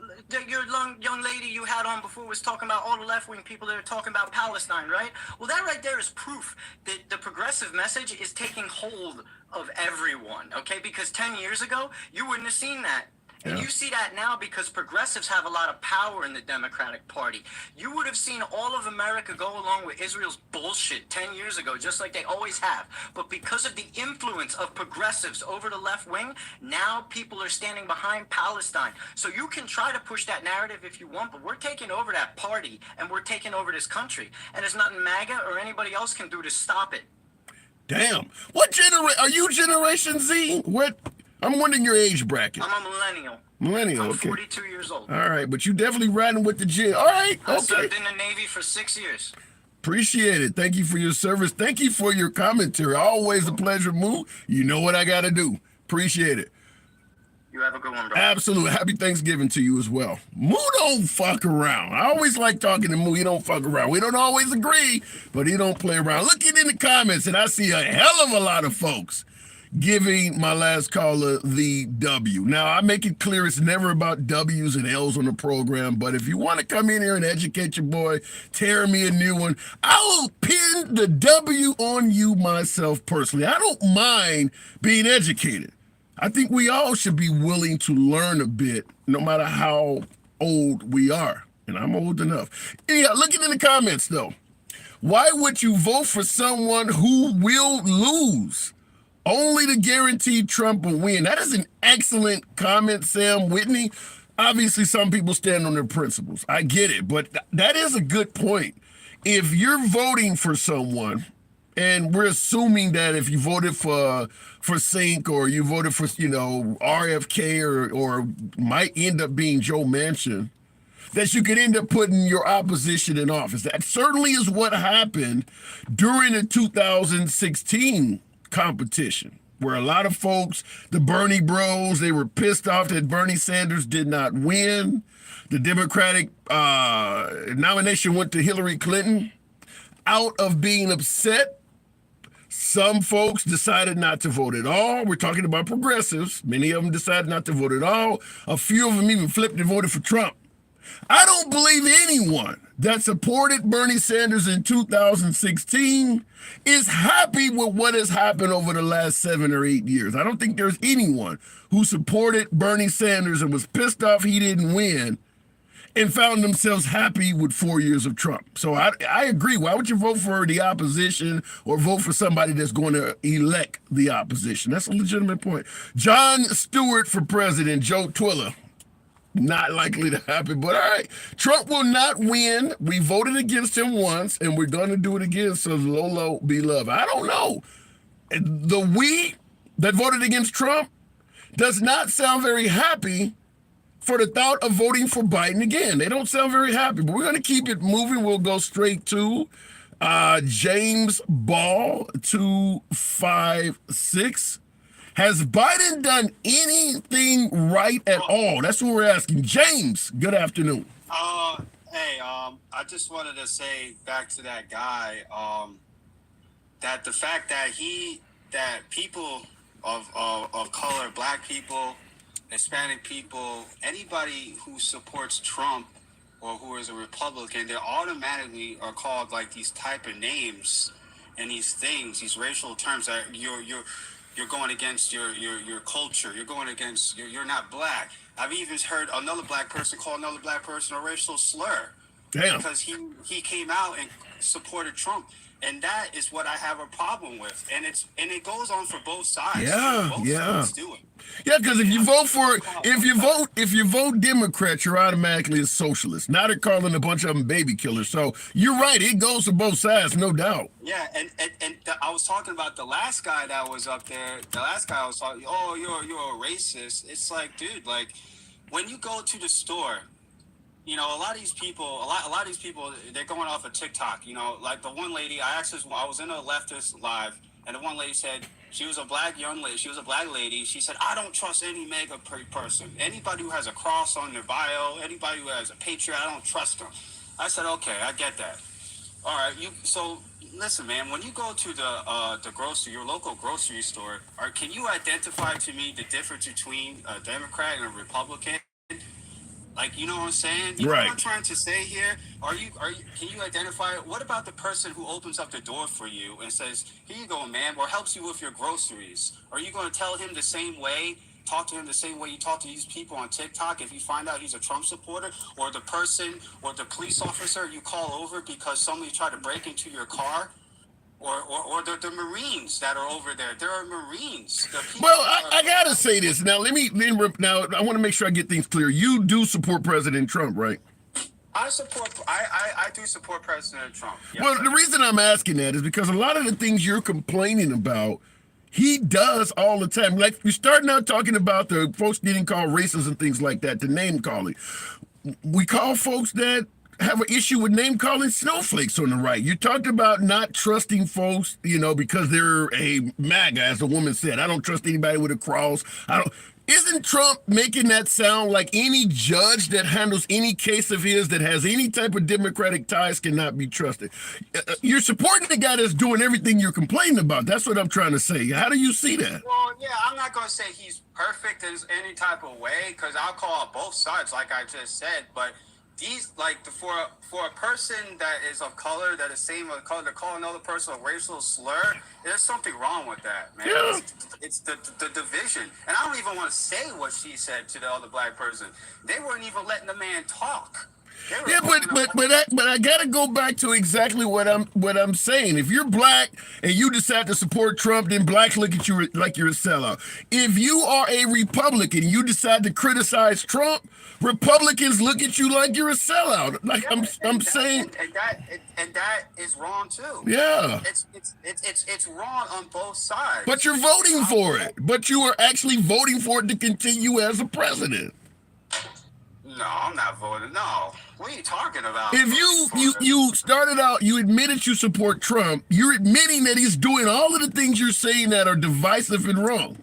your young lady you had on before was talking about all the left-wing people that are talking about Palestine, right? Well, that right there is proof that the progressive message is taking hold of everyone, okay? Because 10 years ago, you wouldn't have seen that. And you see that now because progressives have a lot of power in the Democratic Party. You would have seen all of America go along with Israel's bullshit 10 years ago, just like they always have. But because of the influence of progressives over the left wing, now people are standing behind Palestine. So you can try to push that narrative if you want, but we're taking over that party and we're taking over this country. And there's nothing MAGA or anybody else can do to stop it. Damn. What generation? Are you Generation Z? What? I'm wondering your age bracket. I'm a millennial. Millennial, I'm okay. 42 years old. All right, but you definitely riding with the Gen. All right, I okay. served in the Navy for 6 years. Appreciate it. Thank you for your service. Thank you for your commentary. Always a pleasure, Moo. You know what I got to do. Appreciate it. You have a good one, bro. Absolutely. Happy Thanksgiving to you as well. Moo don't fuck around. I always like talking to Moo. He don't fuck around. We don't always agree, but he don't play around. Looking in the comments, and I see a hell of a lot of folks giving my last caller the W. Now, I make it clear it's never about W's and L's on the program, but if you want to come in here and educate your boy, tear me a new one, I will pin the W on you myself personally. I don't mind being educated. I think we all should be willing to learn a bit, no matter how old we are. And I'm old enough. Yeah, looking in the comments, though. Why would you vote for someone who will lose? Only to guarantee Trump will win. That is an excellent comment, Sam Whitney. Obviously, some people stand on their principles. I get it, but that is a good point. If you're voting for someone, and we're assuming that if you voted for Sink or you voted for, RFK or might end up being Joe Manchin, that you could end up putting your opposition in office. That certainly is what happened during the 2016 competition, where a lot of folks, the Bernie bros, they were pissed off that Bernie Sanders did not win. The Democratic nomination went to Hillary Clinton. Out of being upset, some folks decided not to vote at all. We're talking about progressives. Many of them decided not to vote at all. A few of them even flipped and voted for Trump. I don't believe anyone that supported Bernie Sanders in 2016 is happy with what has happened over the last 7 or 8 years. I don't think there's anyone who supported Bernie Sanders and was pissed off he didn't win and found themselves happy with 4 years of Trump. So I agree. Why would you vote for the opposition or vote for somebody that's going to elect the opposition? That's a legitimate point. Jon Stewart for president, Joe Twiller. Not likely to happen, but all right. Trump will not win. We voted against him once, and we're going to do it again, so Lolo be loved. I don't know. The we that voted against Trump does not sound very happy for the thought of voting for Biden again. They don't sound very happy, but we're going to keep it moving. We'll go straight to James Ball, 256. Has Biden done anything right at all? That's what we're asking. James, good afternoon. Hey, I just wanted to say back to that guy, that the fact that people of color, black people, Hispanic people, anybody who supports Trump or who is a Republican, they automatically are called like these type of names and these things, these racial terms that you're going against your culture. You're going against you're not black. I've even heard another black person call another black person a racial slur. Damn. Because he came out and supported Trump. And that is what I have a problem with. And it goes on for both sides. Yeah, both yeah. sides do it. Yeah, because if you vote Democrat, you're automatically a socialist. Now they're calling a bunch of them baby killers. So you're right, it goes to both sides, no doubt. Yeah, I was talking about the last guy that was up there. The last guy I was talking, oh, you're a racist. It's like, dude, like when you go to the store, you know, a lot of these people, they're going off of TikTok. You know, like the one lady, I was in a leftist live, and the one lady said she was a black lady. She said, I don't trust any MAGA person. Anybody who has a cross on their bio, anybody who has a patriot, I don't trust them. I said, okay, I get that. All right, so listen, man. When you go to the grocery, your local grocery store, can you identify to me the difference between a Democrat and a Republican? Like, you know what I'm saying? You know what I'm trying to say here? Can you identify it? What about the person who opens up the door for you and says, here you go, man, or helps you with your groceries? Are you going to tell him the same way, talk to him the same way you talk to these people on TikTok if you find out he's a Trump supporter? Or the person or the police officer you call over because somebody tried to break into your car? Or the Marines that are over there. There are Marines. Well, I gotta say this now. Now I want to make sure I get things clear. You do support President Trump, right? I do support President Trump. Yes, well, the reason I'm asking that is because a lot of the things you're complaining about, he does all the time. Like you're starting out talking about the folks getting called racists and things like that, the name calling. We call folks that have an issue with name calling snowflakes on the right. You talked about not trusting folks, you know, because they're a MAGA, as the woman said. I don't trust anybody with a cross. Isn't Trump making that sound like any judge that handles any case of his that has any type of Democratic ties cannot be trusted? You're supporting the guy that's doing everything you're complaining about. That's what I'm trying to say. How do you see that? Well, yeah, I'm not going to say he's perfect in any type of way because I'll call out both sides, like I just said, but these, like, for a person that is of color, that is same of color, to call another person a racial slur, there's something wrong with that, man. Yeah. It's the division. And I don't even want to say what she said to the other black person. They weren't even letting the man talk. Yeah, but I gotta go back to exactly what I'm saying. If you're black and you decide to support Trump, then blacks look at you like you're a sellout. If you are a Republican and you decide to criticize Trump, Republicans look at you like you're a sellout. Like yeah, I'm saying, and that is wrong too. Yeah, it's wrong on both sides. But you're voting for it. But you are actually voting for it to continue as a president. No, I'm not voting. No. What are you talking about? If you started out, you admitted you support Trump, you're admitting that he's doing all of the things you're saying that are divisive and wrong.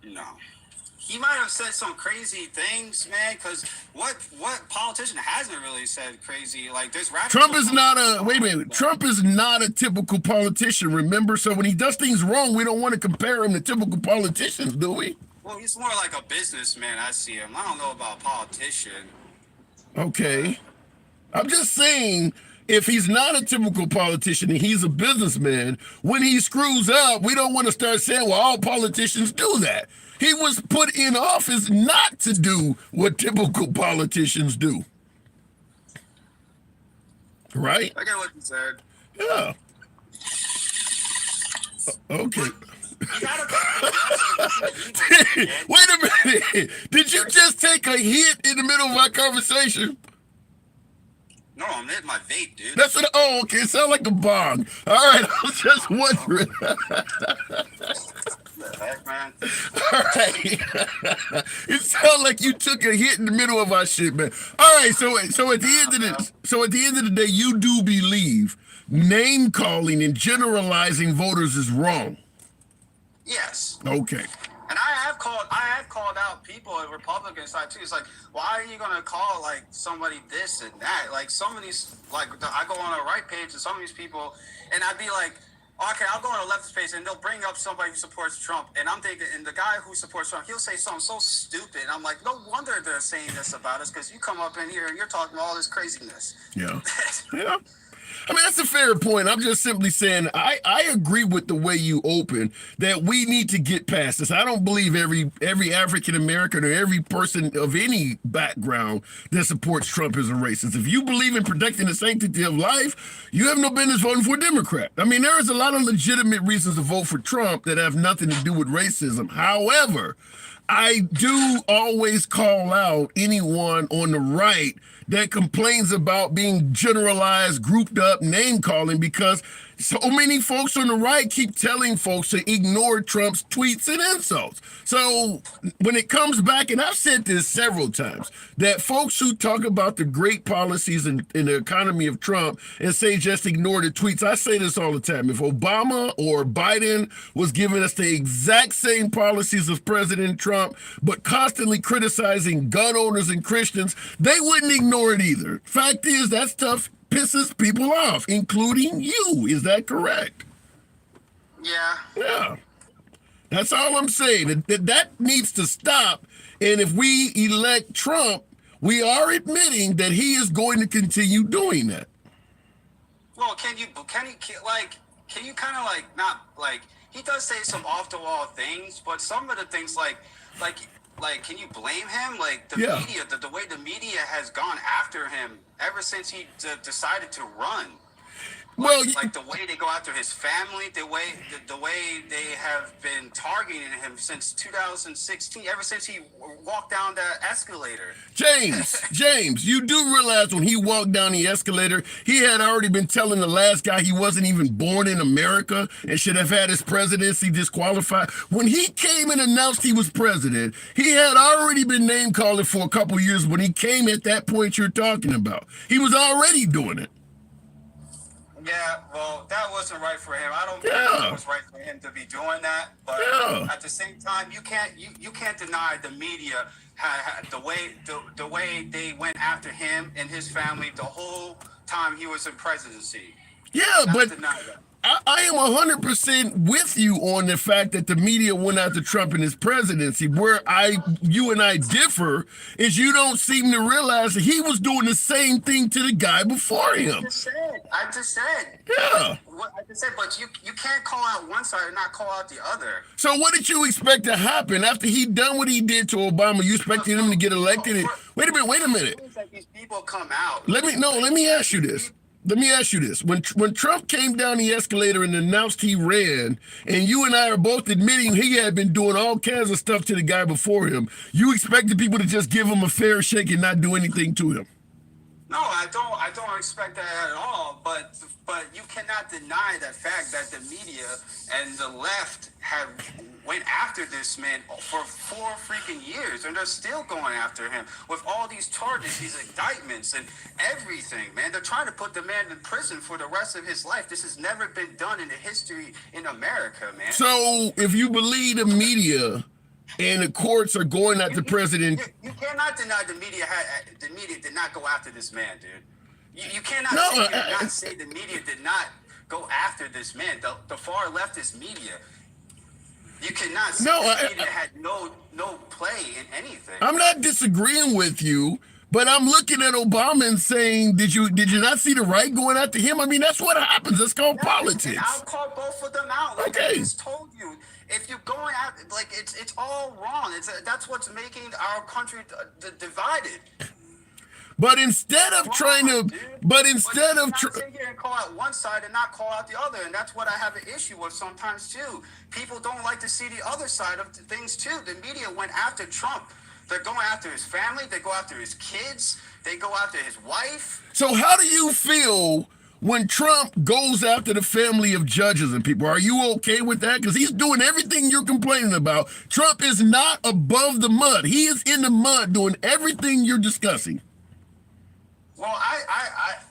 No. He might have said some crazy things, man, because what politician hasn't really said crazy? Like, this rap. Trump is not a, wait a minute, Trump is not a typical politician, remember? So when he does things wrong, we don't want to compare him to typical politicians, do we? Well, he's more like a businessman. I see him. I don't know about a politician. Okay. I'm just saying, if he's not a typical politician and he's a businessman, when he screws up, we don't want to start saying, well, all politicians do that. He was put in office not to do what typical politicians do. Right? I get what you said. Yeah. Okay. Wait a minute. Did you just take a hit in the middle of our conversation? No, I'm hitting my vape, dude. That's an, oh, okay. It sounds like a bong. All right, I was just wondering. Heck, man. All right. It sounds like you took a hit in the middle of our shit, man. All right, so at the end of the day, you do believe name calling and generalizing voters is wrong. Yes. Okay. And I have called out people on the Republican side too. It's like, why are you gonna call like somebody this and that? Like some of these, like I go on a right page and some of these people, and I'd be like, okay, I'll go on a left page and they'll bring up somebody who supports Trump, and I'm thinking, and the guy who supports Trump, he'll say something so stupid. And I'm like, no wonder they're saying this about us, because you come up in here and you're talking all this craziness. Yeah. Yeah. I mean, that's a fair point. I'm just simply saying I agree with the way you open that we need to get past this. I don't believe every African American or every person of any background that supports Trump is a racist. If you believe in protecting the sanctity of life, you have no business voting for a Democrat. I mean, there is a lot of legitimate reasons to vote for Trump that have nothing to do with racism. However, I do always call out anyone on the right that complains about being generalized, grouped up, name calling, because so many folks on the right keep telling folks to ignore Trump's tweets and insults. So when it comes back, and I've said this several times, that folks who talk about the great policies in the economy of Trump and say just ignore the tweets, I say this all the time. If Obama or Biden was giving us the exact same policies as President Trump, but constantly criticizing gun owners and Christians, they wouldn't ignore it either. Fact is, that stuff pisses people off, including you. Is that correct? Yeah. Yeah. That's all I'm saying. That needs to stop. And if we elect Trump, we are admitting that he is going to continue doing that. Well, can you kind of like not like, he does say some off the wall things, but some of the things like can you blame him? Like the media, the way the media has gone after him ever since he decided to run. Well, Like the way they go after his family, the way they have been targeting him since 2016, ever since he walked down that escalator. James, you do realize when he walked down the escalator, he had already been telling the last guy he wasn't even born in America and should have had his presidency disqualified. When he came and announced he was president, he had already been name calling for a couple years when he came at that point you're talking about. He was already doing it. Yeah, well, that wasn't right for him. I don't think it was right for him to be doing that. But at the same time, you can't deny the media the way they went after him and his family the whole time he was in presidency. Yeah, but I am 100% with you on the fact that the media went after Trump in his presidency. Where you and I differ is you don't seem to realize that he was doing the same thing to the guy before him. I just said. Yeah. What I just said, but you can't call out one side and not call out the other. So what did you expect to happen after he done what he did to Obama? You expected him to get elected? Wait a minute. Like these people come out. Let me ask you this. When Trump came down the escalator and announced he ran, and you and I are both admitting he had been doing all kinds of stuff to the guy before him, you expected people to just give him a fair shake and not do anything to him? No, I don't expect that at all. But you cannot deny that fact that the media and the left have went after this man for 4 freaking years, and they're still going after him with all these charges, these indictments, and everything. Man, they're trying to put the man in prison for the rest of his life. This has never been done in the history in America, man. So if you believe the media and the courts are going at the president, you cannot deny the media did not go after this man, dude. You cannot say the media did not go after this man. The far leftist media. You cannot say the media had no play in anything. I'm not disagreeing with you, but I'm looking at Obama and saying, did you not see the right going after him? I mean, that's what happens. That's called politics. I'll call both of them out. Like I just told you. If you're going out, like it's all wrong. That's what's making our country divided. But instead of sit here and call out one side and not call out the other, and that's what I have an issue with sometimes too. People don't like to see the other side of things too. The media went after Trump. They're going after his family. They go after his kids. They go after his wife. So how do you feel when Trump goes after the family of judges and people? Are you okay with that? Because he's doing everything you're complaining about. Trump is not above the mud. He is in the mud doing everything you're discussing. Well,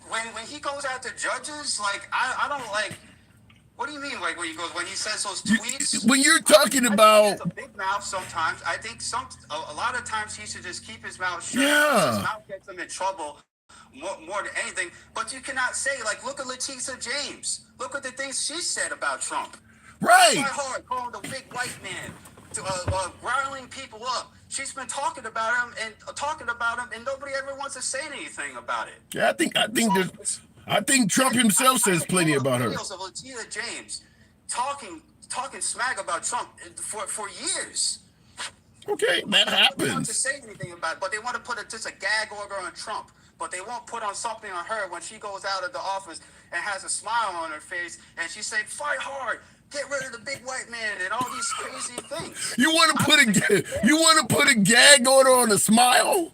when he goes after judges, like I don't like. What do you mean? Like when he says those You- tweets? When you're talking I think he about, has a big mouth sometimes. I think a lot of times he should just keep his mouth shut. Yeah. His mouth gets him in trouble more than anything. But you cannot say, like, look at Latisha James. Look at the things she said about Trump. right? Quite hard, calling the big white man, to, riling people up. She's been talking about him, and nobody ever wants to say anything about it. Yeah, I think Trump himself says plenty about her. Videos of Latisha James talking smack about Trump for years. Okay, that They don't want to happens. say anything about it, but they want to put just a gag order on Trump. But they won't put on something on her when she goes out of the office and has a smile on her face, and she's saying, "Fight hard, get rid of the big white man," and all these crazy things. You want to put a gag order on a smile?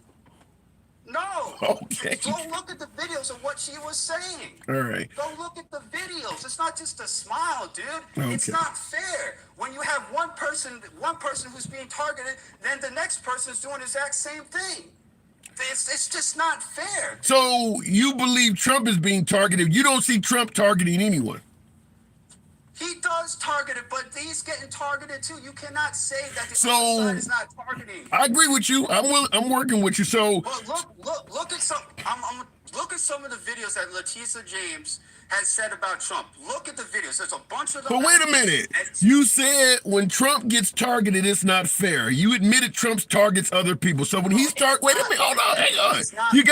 No. Okay. Go look at the videos of what she was saying. All right. Go look at the videos. It's not just a smile, dude. It's Okay. not fair. When you have one person who's being targeted, then the next person is doing the exact same thing. It's just not fair. So you believe Trump is being targeted? You don't see Trump targeting anyone? He does target it, but he's getting targeted too. You cannot say that the So- other side is not targeting. I agree with you. I'm working with you. So Well, look at some. Look at some of the videos that Latisha James has said about Trump. Look at the videos. There's a bunch of them. But wait a minute. And- You said when Trump gets targeted, it's not fair. You admitted Trump targets other people. So when he's wait a minute, hold on, hang on. You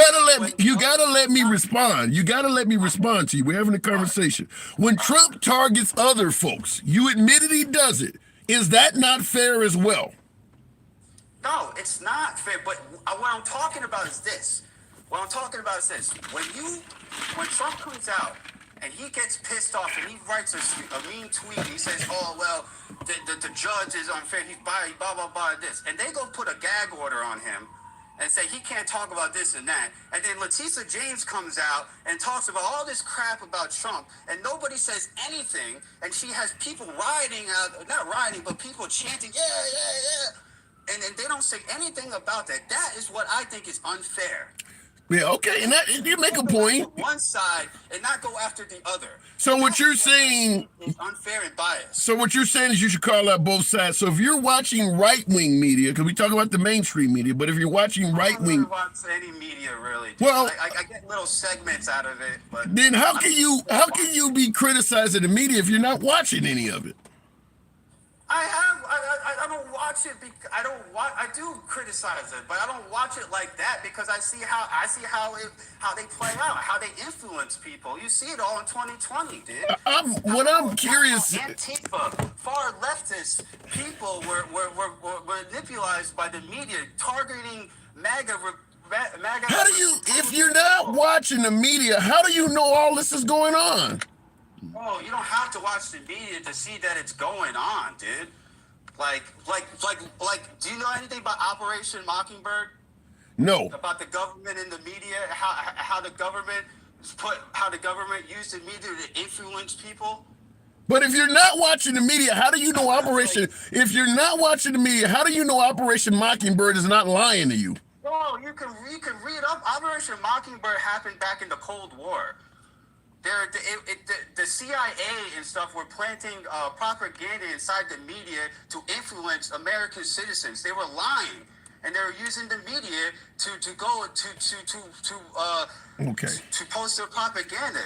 gotta let me respond. You gotta let me respond to you. We're having a conversation. When Trump targets other folks, you admitted he does it. Is that not fair as well? No, it's not fair. But what I'm talking about is this. When Trump comes out and he gets pissed off and he writes a mean tweet, he says, "Oh well, the judge is unfair. He's blah blah blah this," and they go put a gag order on him and say he can't talk about this and that. And then Latisha James comes out and talks about all this crap about Trump, and nobody says anything. And she has people not rioting, but people chanting, "Yeah, yeah, yeah." And they don't say anything about that. That is what I think is unfair. Yeah, okay, and you make a point. One side and not go after the other. So what you're saying is unfair and biased. So what you're saying is you should call out both sides. So if you're watching right-wing media, because we talk about the mainstream media, but if you're watching I don't right-wing, really watch any media really. Well- I get little segments out of it, but then how can you be criticizing the media if you're not watching any of it? I don't watch it. I do criticize it, but I don't watch it like that because I see how they play out, how they influence people. You see it all in 2020, dude. I'm curious. Antifa, far leftist people were manipulated by the media, targeting MAGA. How do you, if you're not watching the media, how do you know all this is going on? Oh, you don't have to watch the media to see that it's going on, dude. Like, do you know anything about Operation Mockingbird? No. About the government and the media, how the government used the media to influence people? But if you're not watching the media, how do you know Operation? If you're not watching the media, how do you know Operation Mockingbird is not lying to you? Oh, you can read up. Operation Mockingbird happened back in the Cold War. The CIA and stuff were planting propaganda inside the media to influence American citizens. They were lying, and they were using the media to post their propaganda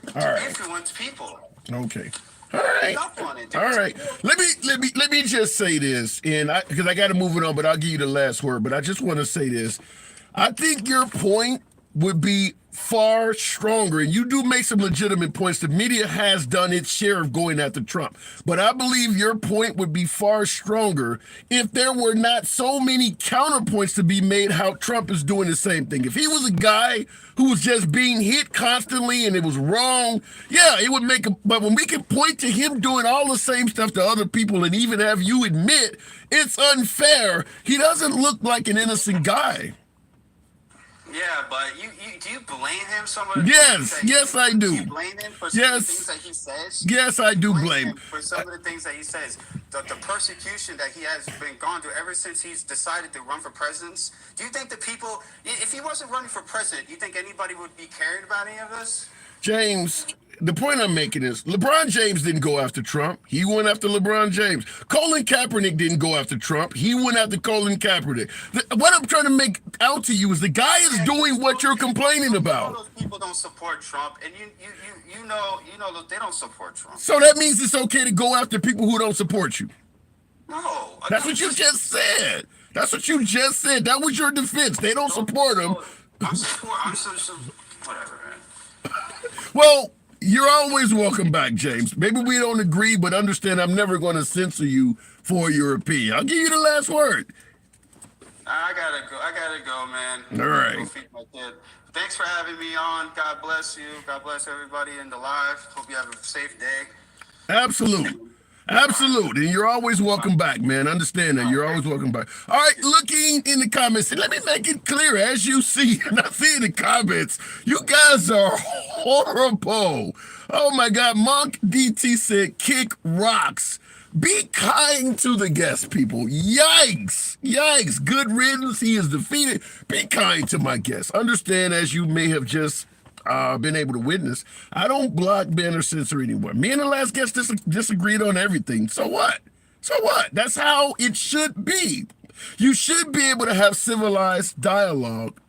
All to right. influence people. Okay. All right. Up on it, dude. All right. Let me just say this, and because I got to move it on, but I'll give you the last word. But I just want to say this. I think your point would be far stronger, and you do make some legitimate points. The media has done its share of going after Trump, but I believe your point would be far stronger if there were not so many counterpoints to be made how Trump is doing the same thing. If he was a guy who was just being hit constantly and it was wrong, yeah, it would make but when we can point to him doing all the same stuff to other people and even have you admit it's unfair, he doesn't look like an innocent guy. Yeah, but do you blame him? Yes, I do. Do you blame him for some of the things that he says? Yes, I do blame him for some of the things that he says. The persecution that he has been gone through ever since he's decided to run for president. Do you think the people, if he wasn't running for president, do you think anybody would be caring about any of this? James, the point I'm making is LeBron James didn't go after Trump. He went after LeBron James. Colin Kaepernick didn't go after Trump. He went after Colin Kaepernick. What I'm trying to make out to you is the guy is doing what you're complaining about. Those people don't support Trump, and you know that they don't support Trump. So that means it's okay to go after people who don't support you. No, That's what you just said. That's what you just said. That was your defense. They don't support him. I'm whatever, man. Well, you're always welcome back, James. Maybe we don't agree, but understand I'm never going to censor you for your opinion. I'll give you the last word. I gotta go, man. All right. Go feed my kid. Thanks for having me on. God bless you. God bless everybody in the live. Hope you have a safe day. Absolute. Absolute. And you're always welcome back, man. Understand that. You're always welcome back. All right, looking in the comments, and let me make it clear, as you see, and I see in the comments, you guys are horrible. Oh my God. Monk DT said, kick rocks. Be kind to the guest, people. Yikes. Yikes. Good riddance. He is defeated. Be kind to my guests. Understand, as you may have just been able to witness, I don't block, ban, or censor anyone. Me and the last guest disagreed on everything. So what? So what? That's how it should be. You should be able to have civilized dialogue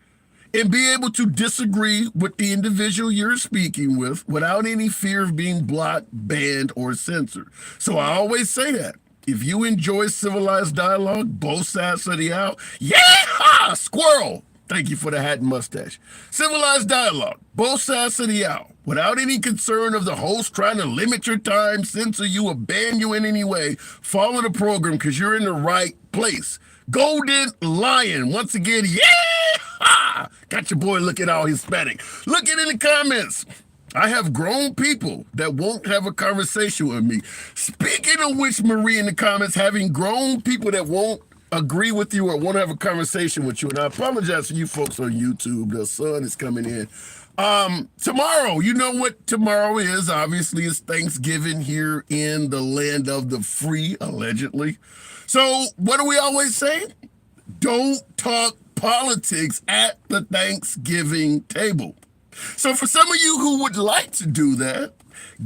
and be able to disagree with the individual you're speaking with without any fear of being blocked, banned, or censored. So I always say that. If you enjoy civilized dialogue, both sides of the aisle, yeah, squirrel. Thank you for the hat and mustache. Civilized dialogue, both sides of the aisle, without any concern of the host trying to limit your time, censor you, or ban you in any way. Follow the program because you're in the right place. Golden Lion, once again, yeah! Got your boy looking all Hispanic. Look it in the comments. I have grown people that won't have a conversation with me. Speaking of which, Marie in the comments, having grown people that won't agree with you or want to have a conversation with you. And I apologize for you folks on YouTube. The sun is coming in. Tomorrow, you know what tomorrow is. Obviously, it's Thanksgiving here in the land of the free, allegedly. So what do we always say? Don't talk politics at the Thanksgiving table. So for some of you who would like to do that,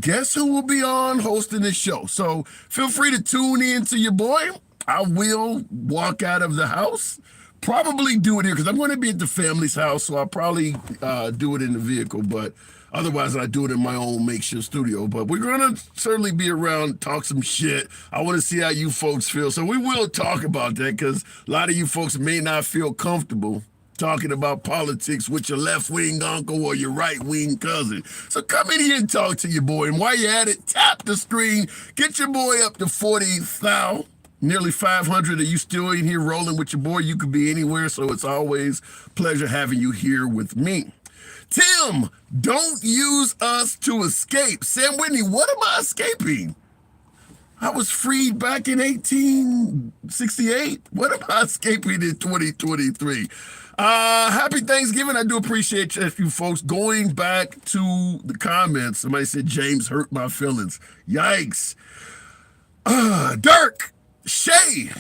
guess who will be on hosting this show? So feel free to tune in to your boy. I will walk out of the house, probably do it here because I'm going to be at the family's house, so I'll probably do it in the vehicle, but otherwise I do it in my own makeshift studio. But we're going to certainly be around, talk some shit. I want to see how you folks feel. So we will talk about that because a lot of you folks may not feel comfortable talking about politics with your left-wing uncle or your right-wing cousin. So come in here and talk to your boy. And while you're at it, tap the screen, get your boy up to 40,000. Nearly 500 of you still in here rolling with your boy. You could be anywhere, so it's always a pleasure having you here with me. Tim, don't use us to escape. Sam Whitney, what am I escaping? I was freed back in 1868. What am I escaping in 2023? Happy Thanksgiving. I do appreciate you folks. Going back to the comments, somebody said James hurt my feelings. Yikes. Dirk. Shay,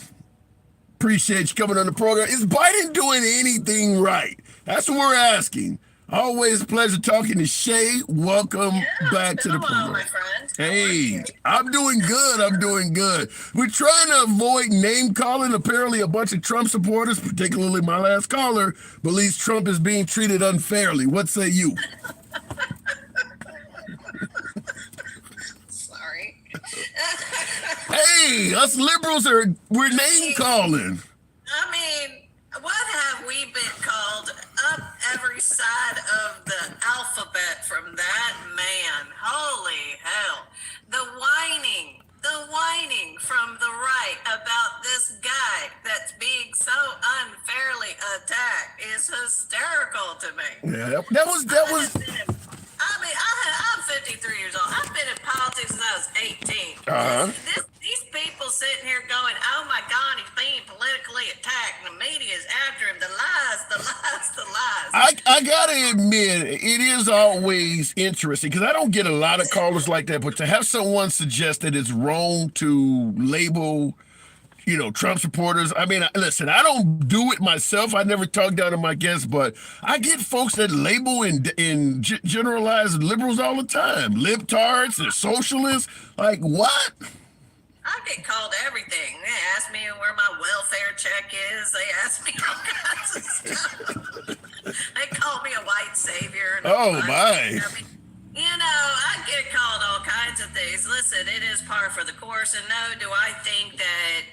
appreciate you coming on the program. Is Biden doing anything right? That's what we're asking. Always a pleasure talking to Shay. Welcome back to the program. My friend. Hey, I'm doing good. I'm doing good. We're trying to avoid name calling. Apparently, a bunch of Trump supporters, particularly my last caller, believes Trump is being treated unfairly. What say you? Sorry. Hey, us liberals we're name calling. I mean, what have we been called up every side of the alphabet from that man? Holy hell. The whining from the right about this guy that's being so unfairly attacked is hysterical to me. Yeah, that was. I mean, I'm 53 years old. I've been in politics since I was 18. These people sitting here going, oh my God, he's being politically attacked. And the media is after him. The lies. I gotta admit, it is always interesting because I don't get a lot of callers like that, but to have someone suggest that it's wrong to label Trump supporters. I mean, listen, I don't do it myself. I never talk down to my guests, but I get folks that label and generalize liberals all the time. Libtards and socialists. Like, what? I get called everything. They ask me where my welfare check is. They ask me all kinds of stuff. They call me a white savior. Oh, my. I get called all kinds of things. Listen, it is par for the course. And no, do I think that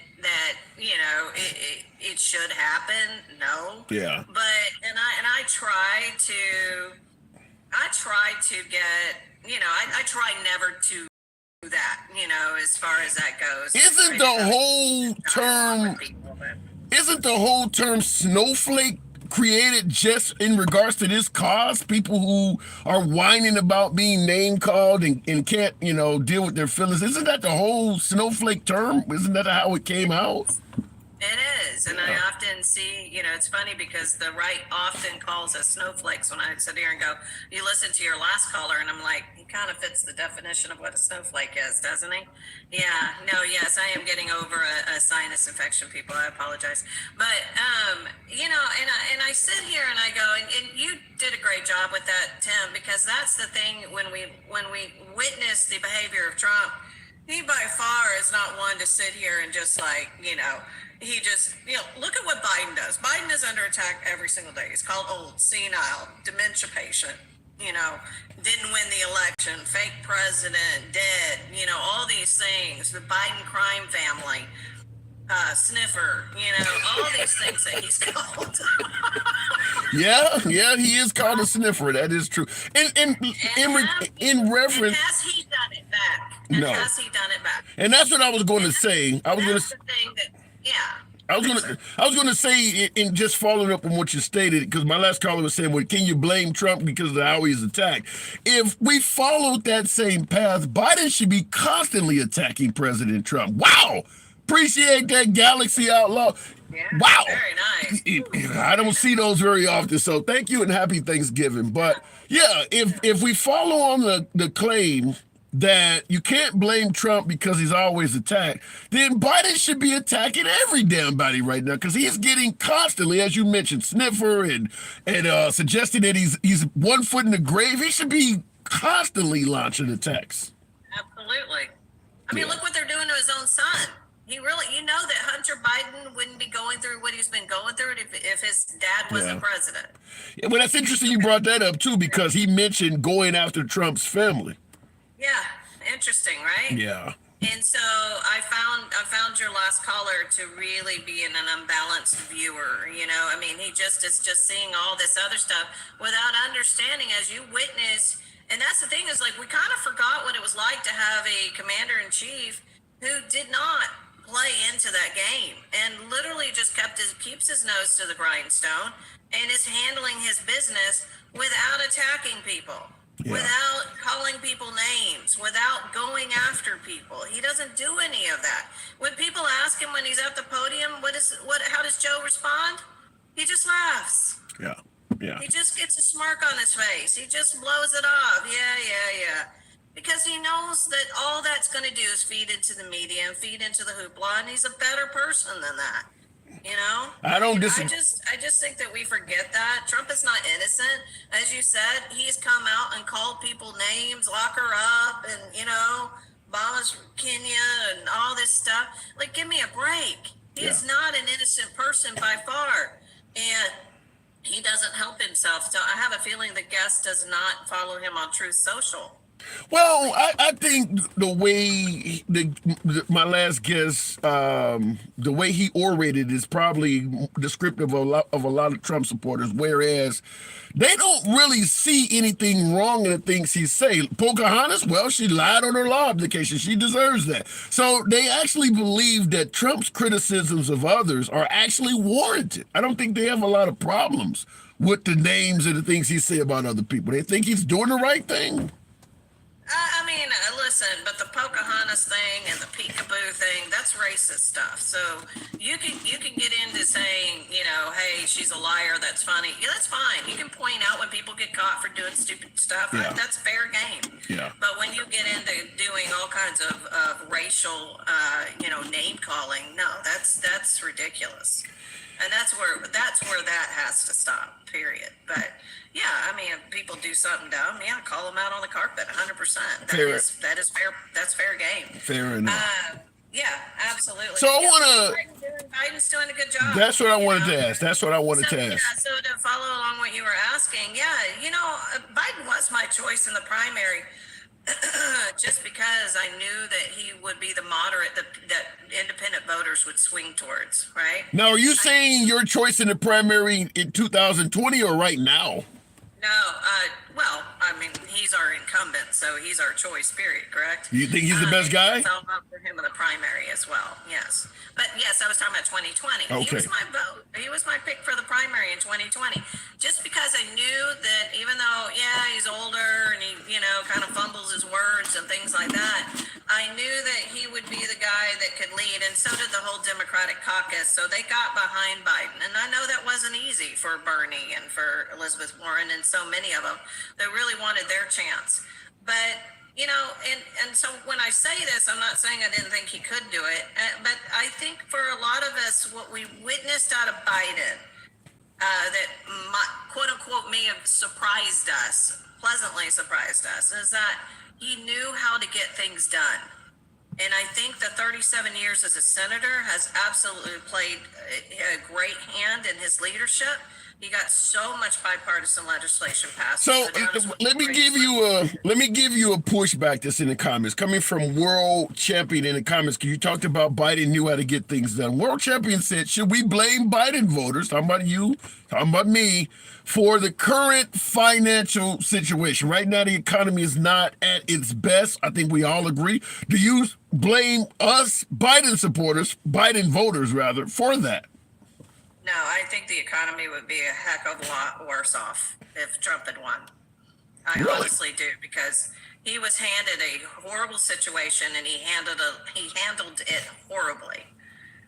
it should happen? No. Yeah. But I try to get, I try never to do that, as far as that goes. Isn't the whole term snowflake created just in regards to this cause? People who are whining about being name called and can't, deal with their feelings. Isn't that the whole snowflake term? Isn't that how it came out? It is, and I often see, it's funny because the right often calls us snowflakes when I sit here and go, you listen to your last caller, and I'm like, he kind of fits the definition of what a snowflake is, doesn't he? Yeah, no, yes, I am getting over a sinus infection, people, I apologize. But, and I sit here and I go, and you did a great job with that, Tim, because that's the thing when we witness the behavior of Trump, he by far is not one to sit here and just like, he just, look at what Biden does. Biden is under attack every single day. He's called old, senile, dementia patient, didn't win the election, fake president, dead, all these things, the Biden crime family, sniffer, all these things that he's called. Yeah, he is called a sniffer. That is true. In reference, has he done it back? No. Has he done it back? And that's what I was going to say. I was going to say, in just following up on what you stated, because my last caller was saying, well, can you blame Trump because of how he's attacked? If we followed that same path, Biden should be constantly attacking President Trump. Wow. Appreciate that, Galaxy Outlaw. Yeah, wow. Very nice. I don't see those very often, so thank you and happy Thanksgiving. But yeah, if we follow on the claim that you can't blame Trump because he's always attacked, then Biden should be attacking every damn body right now because he's getting constantly, as you mentioned, sniffer and suggesting that he's 1 foot in the grave. He should be constantly launching attacks. Absolutely. I mean, look what they're doing to his own son. He really, that Hunter Biden wouldn't be going through what he's been going through if his dad wasn't president. Yeah, well, that's interesting you brought that up too, because he mentioned going after Trump's family. Yeah, interesting, right? Yeah. And so I found your last caller to really be an unbalanced viewer. I mean, he just is just seeing all this other stuff without understanding, as you witness. And that's the thing is, like, we kind of forgot what it was like to have a commander in chief who did not play into that game and literally just keeps his nose to the grindstone and is handling his business without attacking people. Yeah. Without calling people names, without going after people. He doesn't do any of that. When people ask him when he's at the podium, how does Joe respond? He just laughs. Yeah. He just gets a smirk on his face. He just blows it off. Yeah. Because he knows that all that's going to do is feed into the media and feed into the hoopla, and he's a better person than that. I don't disagree. I just think that we forget that Trump is not innocent. As you said, he's come out and called people names, lock her up, and Obama's Kenya and all this stuff. Like, give me a break. He is not an innocent person by far, and he doesn't help himself. So I have a feeling the guest does not follow him on Truth Social. Well, I think the way my last guest, the way he orated is probably descriptive of a lot of Trump supporters, whereas they don't really see anything wrong in the things he say. Pocahontas, well, she lied on her law application. She deserves that. So they actually believe that Trump's criticisms of others are actually warranted. I don't think they have a lot of problems with the names and the things he say about other people. They think he's doing the right thing. I mean, listen, but the Pocahontas thing and the peekaboo thing, that's racist stuff. So you can get into saying, hey, she's a liar, that's funny. Yeah, that's fine. You can point out when people get caught for doing stupid stuff. Yeah. That's fair game. Yeah. But when you get into doing all kinds of racial, name calling, no, that's ridiculous. And that's where that has to stop, period. But yeah, I mean, if people do something dumb, yeah, call them out on the carpet, 100%. That is fair. That's fair game. Fair enough. Yeah, absolutely. So I Yeah, wanna- Biden's doing a good job. That's what I you wanted know? to ask. That's what I wanted So, to yeah, ask. so to follow along what you were asking, Biden was my choice in the primary just because I knew that he would be the moderate that independent voters would swing towards, right? Now, are you saying your choice in the primary in 2020 or right now? No, well, I mean, he's our incumbent, so he's our choice, period, correct? You think he's the best guy? I'll vote for him in the primary as well, yes. But yes, I was talking about 2020. He Okay. was my vote. He was my pick for the primary in 2020. Just because I knew that even though, yeah, he's older and he, kind of fumbles his words and things like that, I knew that he would be the guy that could lead, and so did the whole Democratic caucus. So they got behind Biden. And I know that wasn't easy for Bernie and for Elizabeth Warren and so many of them that really wanted their chance. But and so when I say this, I'm not saying I didn't think he could do it, but I think for a lot of us, what we witnessed out of Biden, that quote unquote may have surprised us, pleasantly surprised us, is that he knew how to get things done. And I think the 37 years as a senator has absolutely played a great hand in his leadership. He got so much bipartisan legislation passed. So let me give you a pushback that's in the comments coming from World Champion in the comments, because you talked about Biden knew how to get things done. World Champion said, should we blame Biden voters, talking about you, talking about me, for the current financial situation? Right now, the economy is not at its best. I think we all agree. Do you blame us, Biden supporters, Biden voters rather, for that? No, I think the economy would be a heck of a lot worse off if Trump had won. I Really? honestly do, because he was handed a horrible situation and he handled it horribly.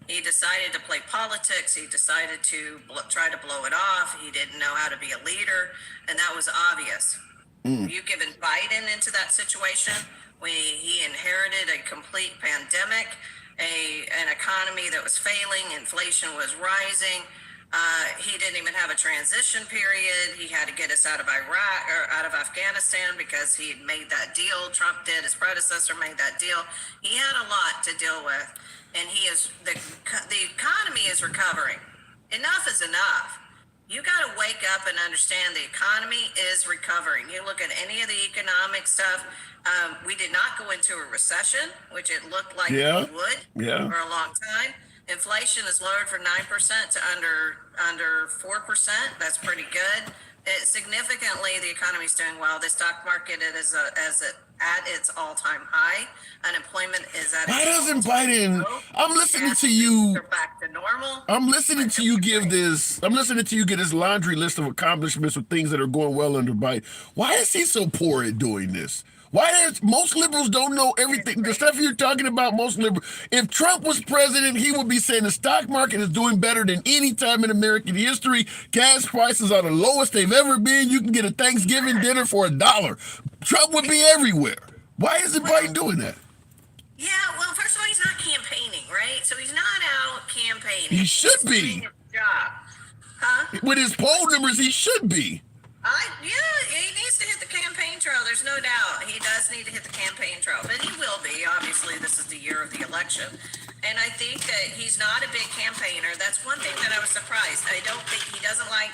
He decided to play politics. He decided to try to blow it off. He didn't know how to be a leader, and that was obvious. You given Biden into that situation, he inherited a complete pandemic, an economy that was failing, inflation was rising. He didn't even have a transition period. He had to get us out of Iraq or out of Afghanistan because he had made that deal. Trump did. His predecessor made that deal. He had a lot to deal with, and the economy is recovering. Enough is enough. You got to wake up and understand the economy is recovering. You look at any of the economic stuff. We did not go into a recession, which it looked like we would for a long time. Inflation is lowered from 9% to under 4%. That's pretty good. Significantly, the economy is doing well. The stock market is at its all-time high. Unemployment is at. Why its doesn't all-time Biden? low. I'm listening to you. They're back to normal. I'm listening to you give this. I'm listening to you get this laundry list of accomplishments with things that are going well under Biden. Why is he so poor at doing this? Why is most liberals don't know everything? The stuff you're talking about, most liberals. If Trump was president, he would be saying the stock market is doing better than any time in American history. Gas prices are the lowest they've ever been. You can get a Thanksgiving dinner for $1. Trump would be everywhere. Why isn't Biden doing that? Yeah, well, first of all, he's not campaigning, right? So he's not out campaigning. He should He's be. doing his job. Huh? With his poll numbers, he should be. He needs to hit the campaign trail. There's no doubt. He does need to hit the campaign trail, but he will be. Obviously, this is the year of the election. And I think that he's not a big campaigner. That's one thing that I was surprised. I don't think he doesn't like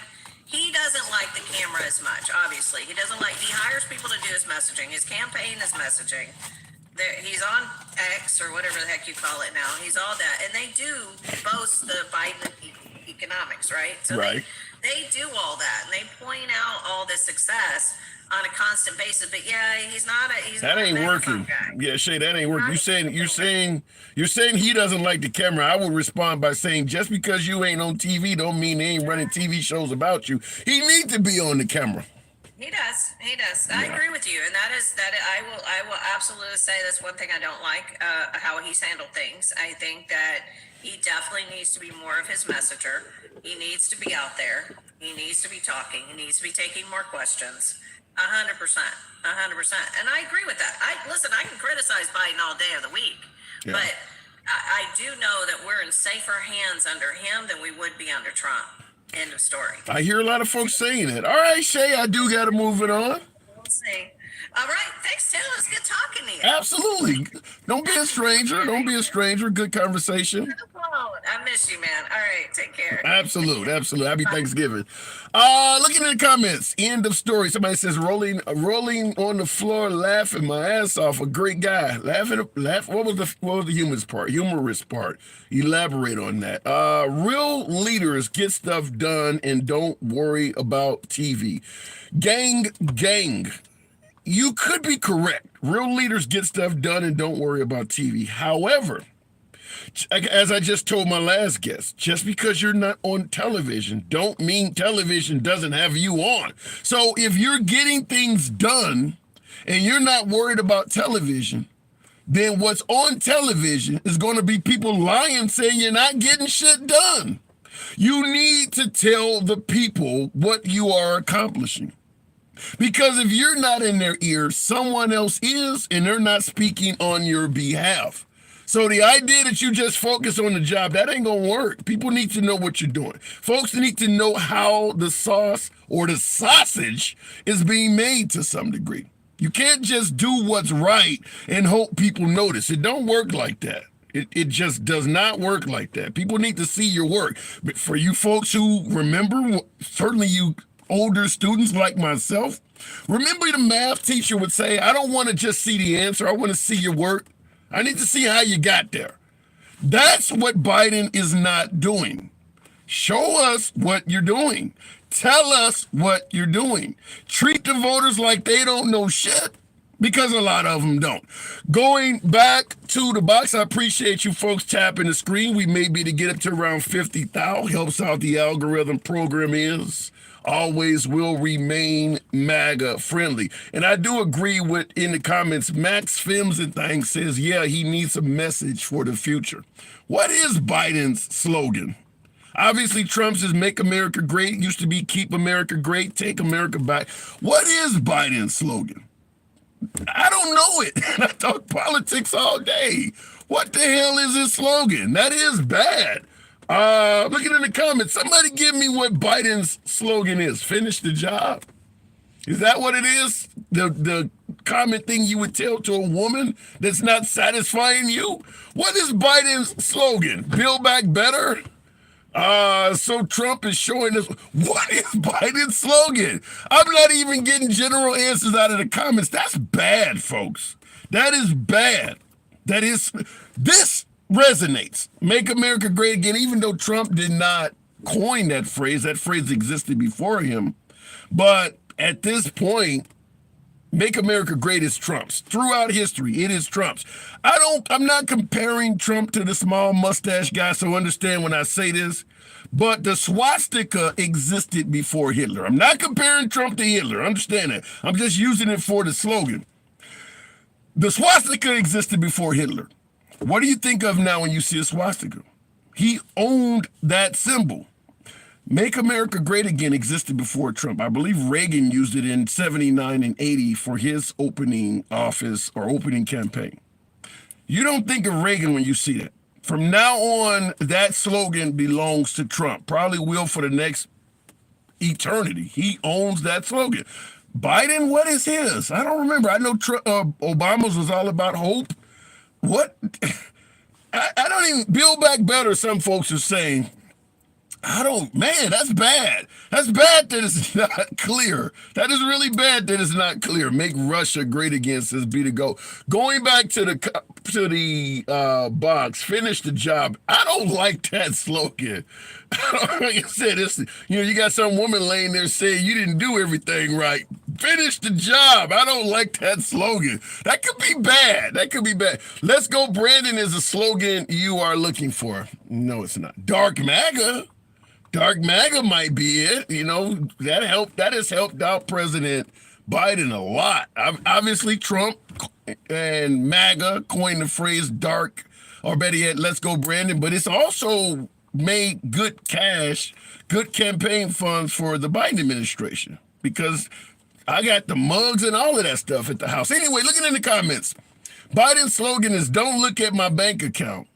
the camera as much, obviously. He hires people to do his messaging. His campaign is messaging. He's on X or whatever the heck you call it now. He's all that. And they do boast the Biden economics, right? So Right. They do all that, and they point out all this success on a constant basis. But yeah, he's not That ain't a working. guy. Yeah, Shay, that ain't working. You're saying he doesn't like the camera. I would respond by saying just because you ain't on TV don't mean they ain't running TV shows about you. He needs to be on the camera. He does. I agree with you, and I will absolutely say that's one thing I don't like, how he's handled things. I think that he definitely needs to be more of his messenger. He needs to be out there. He needs to be talking. He needs to be taking more questions. 100%, 100%, and I agree with that. I can criticize Biden all day of the week, Yeah. but I do know that we're in safer hands under him than we would be under Trump. End of story. I hear a lot of folks saying that. All right, Shay, I do got to move it on. We'll see. All right, thanks, Tim. It's good talking to you. Absolutely. Don't be a stranger. Don't be a stranger. Good conversation. I miss you, man. All right, take care. Absolute. Happy Thanksgiving. Looking at the comments. End of story. Somebody says rolling on the floor, laughing my ass off. A great guy. Laugh. What was the humorous part? Elaborate on that. Real leaders get stuff done and don't worry about TV. Gang. You could be correct. Real leaders get stuff done and don't worry about TV. However, as I just told my last guest, just because you're not on television don't mean television doesn't have you on. So if you're getting things done and you're not worried about television, then what's on television is going to be people lying saying you're not getting shit done. You need to tell the people what you are accomplishing. Because if you're not in their ears, someone else is, and they're not speaking on your behalf. So the idea that you just focus on the job, that ain't gonna work. People need to know what you're doing. Folks need to know how the sauce or the sausage is being made to some degree. You can't just do what's right and hope people notice. It don't work like that. It just does not work like that. People need to see your work. But for you folks who remember, certainly you older students like myself, remember the math teacher would say, I don't want to just see the answer. I want to see your work. I need to see how you got there. That's what Biden is not doing. Show us what you're doing. Tell us what you're doing. Treat the voters like they don't know shit, because a lot of them don't. Going back to the box, I appreciate you folks tapping the screen. We may be able to get up to around 50,000. Helps out the algorithm. Program is always will remain MAGA friendly. And I do agree with, in the comments, Max Fims and Things says, yeah, he needs a message for the future. What is Biden's slogan? Obviously, Trump's is Make America Great. It used to be Keep America Great, Take America Back. What is Biden's slogan? I don't know it. I talk politics all day. What the hell is his slogan? That is bad. Looking in the comments, somebody give me what Biden's slogan is. Finish the job. Is that what it is? The common thing you would tell to a woman that's not satisfying you? What is Biden's slogan? Build back better? So Trump is showing us what is Biden's slogan. I'm not even getting general answers out of the comments. That's bad, folks. That is bad. This resonates. Make America Great Again, even though Trump did not coin that phrase existed before him. But at this point, Make America Great is Trump's. Throughout history, it is Trump's. I'm not comparing Trump to the small mustache guy, so understand when I say this, but the swastika existed before Hitler. I'm not comparing Trump to Hitler, understand that. I'm just using it for the slogan. The swastika existed before Hitler. What do you think of now when you see a swastika? He owned that symbol. Make America Great Again existed before Trump. I believe Reagan used it in 79 and 80 for his opening office or opening campaign. You don't think of Reagan when you see that. From now on, that slogan belongs to Trump. Probably will for the next eternity. He owns that slogan. Biden, what is his? I don't remember. I know Obama's was all about hope. What? I don't even, Build Back Better, some folks are saying. Man, that's bad. That's bad that it's not clear. That is really bad that it's not clear. Make Russia great again, says B to go. Going back to the box, finish the job. I don't like that slogan. Like I said, you got some woman laying there saying you didn't do everything right. Finish the job. I don't like that slogan. That could be bad. Let's go, Brandon, is a slogan you are looking for. No, it's not. Dark MAGA. Dark MAGA might be it. That has helped out President Biden a lot. Obviously, Trump and MAGA coined the phrase dark, or better yet, let's go, Brandon. But it's also made good cash, good campaign funds for the Biden administration, because I got the mugs and all of that stuff at the house. Anyway, looking in the comments, Biden's slogan is "Don't look at my bank account."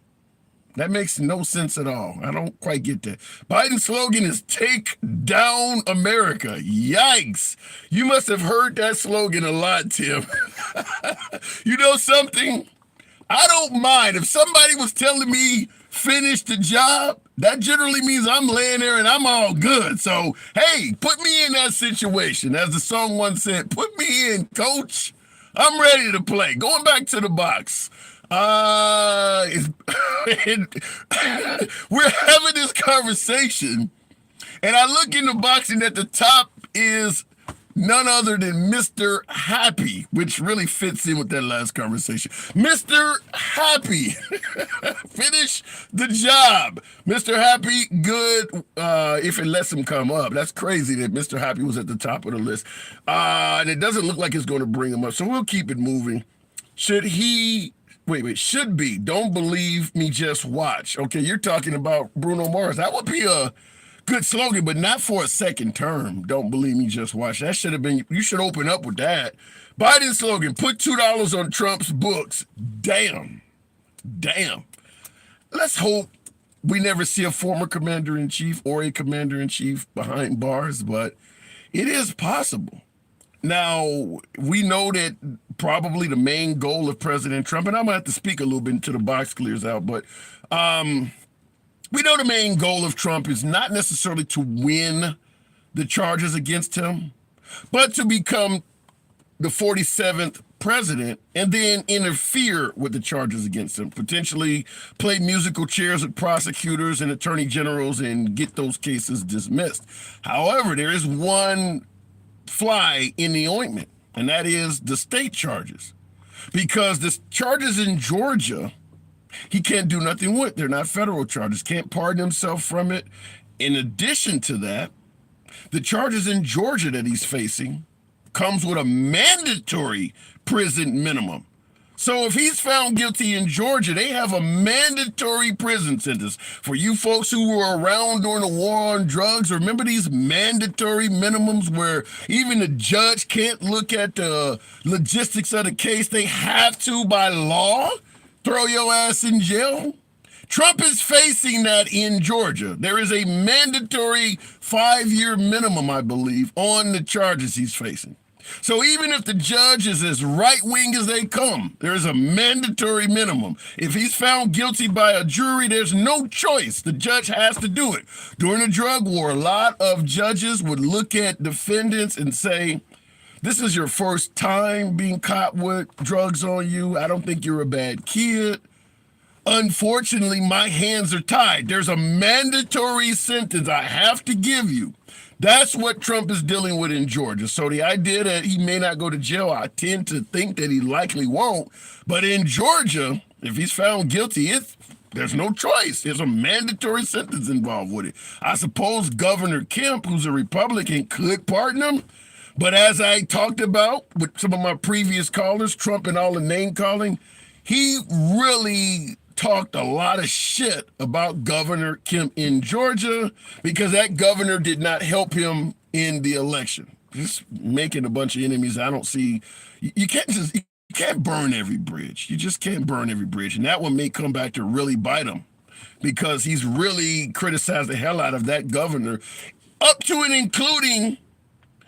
That makes no sense at all. I don't quite get that. Biden's slogan is "Take down America." Yikes. You must have heard that slogan a lot, Tim. You know something? I don't mind. If somebody was telling me finish the job, that generally means I'm laying there and I'm all good. So, hey, put me in that situation. As the song once said, put me in, coach. I'm ready to play. Going back to the box. We're having this conversation, and I look in the box, and at the top is none other than Mr. Happy, which really fits in with that last conversation. Mr. Happy, finish the job. Mr. Happy, good, if it lets him come up. That's crazy that Mr. Happy was at the top of the list. And it doesn't look like it's going to bring him up, so we'll keep it moving. Should he... Wait, should be. Don't believe me, just watch. Okay, you're talking about Bruno Mars. That would be a good slogan, but not for a second term. Don't believe me, just watch. That should have been, you should open up with that. Biden's slogan, put $2 on Trump's books. Damn. Let's hope we never see a former commander-in-chief or a commander-in-chief behind bars, but it is possible. Now, we know that probably the main goal of President Trump, and I'm going to have to speak a little bit until the box clears out, but we know the main goal of Trump is not necessarily to win the charges against him, but to become the 47th president and then interfere with the charges against him, potentially play musical chairs with prosecutors and attorney generals and get those cases dismissed. However, there is one fly in the ointment, and that is the state charges. Because the charges in Georgia, he can't do nothing with. They're not federal charges, can't pardon himself from it. In addition to that, the charges in Georgia that he's facing comes with a mandatory prison minimum. So if he's found guilty in Georgia, they have a mandatory prison sentence. For you folks who were around during the war on drugs, remember these mandatory minimums where even the judge can't look at the logistics of the case. They have to, by law, throw your ass in jail. Trump is facing that in Georgia. There is a mandatory 5-year minimum, I believe, on the charges he's facing. So even if the judge is as right-wing as they come, there is a mandatory minimum. If he's found guilty by a jury, there's no choice. The judge has to do it. During the drug war, a lot of judges would look at defendants and say, this is your first time being caught with drugs on you. I don't think you're a bad kid. Unfortunately, my hands are tied. There's a mandatory sentence I have to give you. That's what Trump is dealing with in Georgia. So the idea that he may not go to jail, I tend to think that he likely won't. But in Georgia, if he's found guilty, there's no choice. There's a mandatory sentence involved with it. I suppose Governor Kemp, who's a Republican, could pardon him. But as I talked about with some of my previous callers, Trump and all the name calling, he really talked a lot of shit about Governor Kemp in Georgia because that governor did not help him in the election. Just making a bunch of enemies. I don't see, you can't burn every bridge. You just can't burn every bridge. And that one may come back to really bite him because he's really criticized the hell out of that governor, up to and including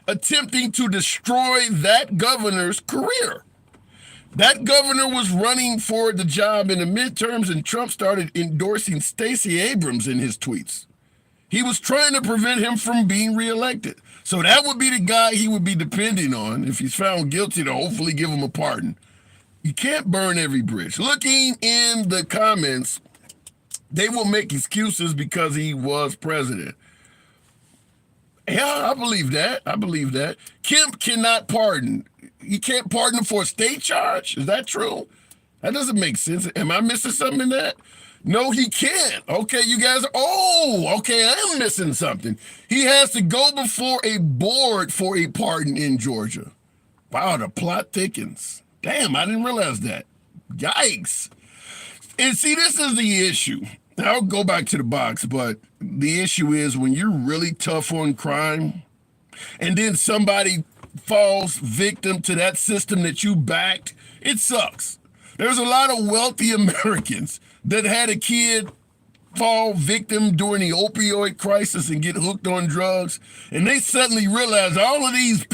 attempting to destroy that governor's career. That governor was running for the job in the midterms, and Trump started endorsing Stacey Abrams in his tweets. He was trying to prevent him from being reelected. So that would be the guy he would be depending on if he's found guilty to hopefully give him a pardon. You can't burn every bridge. Looking in the comments, they will make excuses because he was president. Yeah, I believe that. Kemp cannot pardon. He can't pardon him for a state charge? Is that true? That doesn't make sense. Am I missing something in that? No, he can't. Okay, you guys, okay, I am missing something. He has to go before a board for a pardon in Georgia. Wow, the plot thickens. Damn, I didn't realize that. Yikes. And see, this is the issue. I'll go back to the box, but the issue is when you're really tough on crime and then somebody falls victim to that system that you backed, it sucks. There's a lot of wealthy Americans that had a kid fall victim during the opioid crisis and get hooked on drugs, and they suddenly realize all of these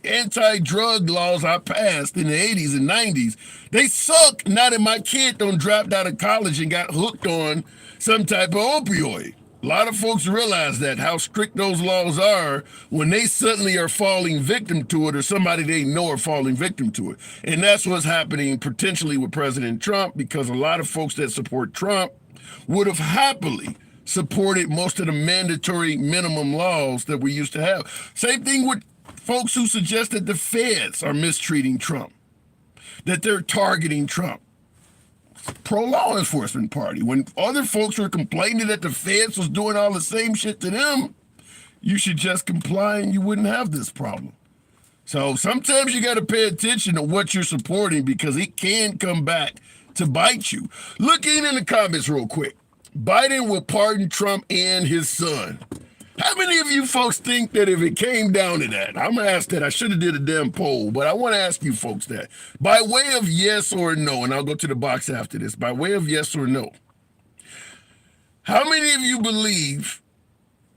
anti-drug laws I passed in the 80s and 90s, they suck now that my kid done dropped out of college and got hooked on some type of opioid. A lot of folks realize that, how strict those laws are when they suddenly are falling victim to it, or somebody they know are falling victim to it. And that's what's happening potentially with President Trump, because a lot of folks that support Trump would have happily supported most of the mandatory minimum laws that we used to have. Same thing with folks who suggest that the feds are mistreating Trump, that they're targeting Trump. Pro-law enforcement party. When other folks were complaining that the feds was doing all the same shit to them, you should just comply and you wouldn't have this problem. So sometimes you got to pay attention to what you're supporting, because it can come back to bite you. Looking in the comments real quick. Biden will pardon Trump and his son. How many of you folks think that if it came down to that, I'm going to ask that, I should have did a damn poll, but I want to ask you folks that, by way of yes or no, and I'll go to the box after this, by way of yes or no, how many of you believe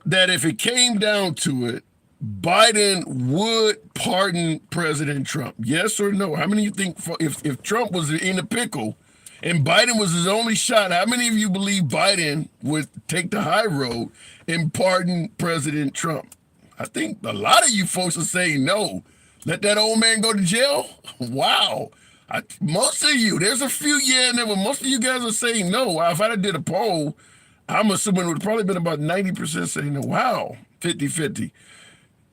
that if it came down to it, Biden would pardon President Trump? Yes or no? How many of you think if Trump was in a pickle and Biden was his only shot, how many of you believe Biden would take the high road and pardon President Trump? I think a lot of you folks are saying no. Let that old man go to jail? Wow. Most of you, there's a few yeah in there, but most of you guys are saying no. If I did a poll, I'm assuming it would have probably been about 90% saying no. Wow, 50-50.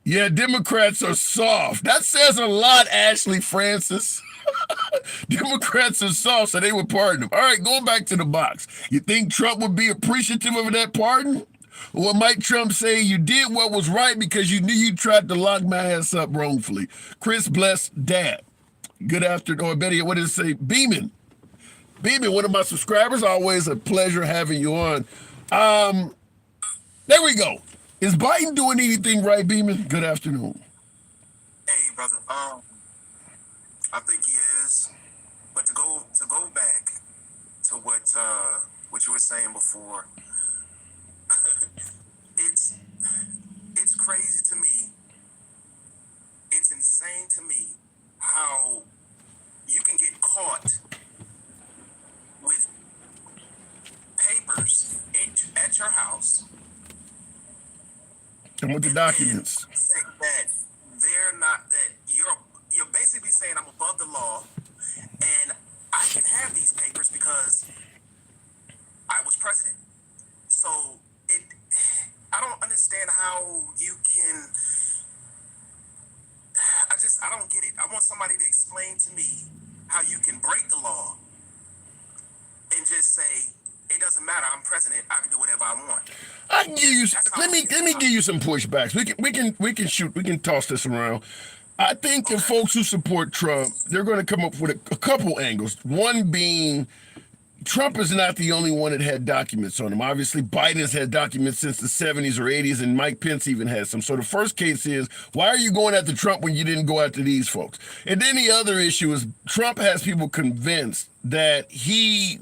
Yeah, Democrats are soft. That says a lot, Ashley Francis. Democrats are soft, so they would pardon him. All right, going back to the box. You think Trump would be appreciative of that pardon? Or might Trump say, you did what was right because you knew you tried to lock my ass up wrongfully? Chris Bless Dad. Good afternoon, or better yet, what did it say? Beeman. Beeman, one of my subscribers. Always a pleasure having you on. There we go. Is Biden doing anything right, Beeman? Good afternoon. Hey, brother. I think he is, but to go back to what you were saying before, it's crazy to me. It's insane to me how you can get caught with papers at your house. And with the documents. Say that they're not, that you're basically saying I'm above the law and I can have these papers because I was president. So I don't understand how you can, I don't get it. I want somebody to explain to me how you can break the law and just say, it doesn't matter. I'm president. I can do whatever I want. I can give you. Let me give you some pushbacks. We can toss this around. I think the folks who support Trump, they're going to come up with a couple angles. One being, Trump is not the only one that had documents on him. Obviously, Biden has had documents since the 70s or 80s, and Mike Pence even has some. So the first case is, why are you going after Trump when you didn't go after these folks? And then the other issue is, Trump has people convinced that he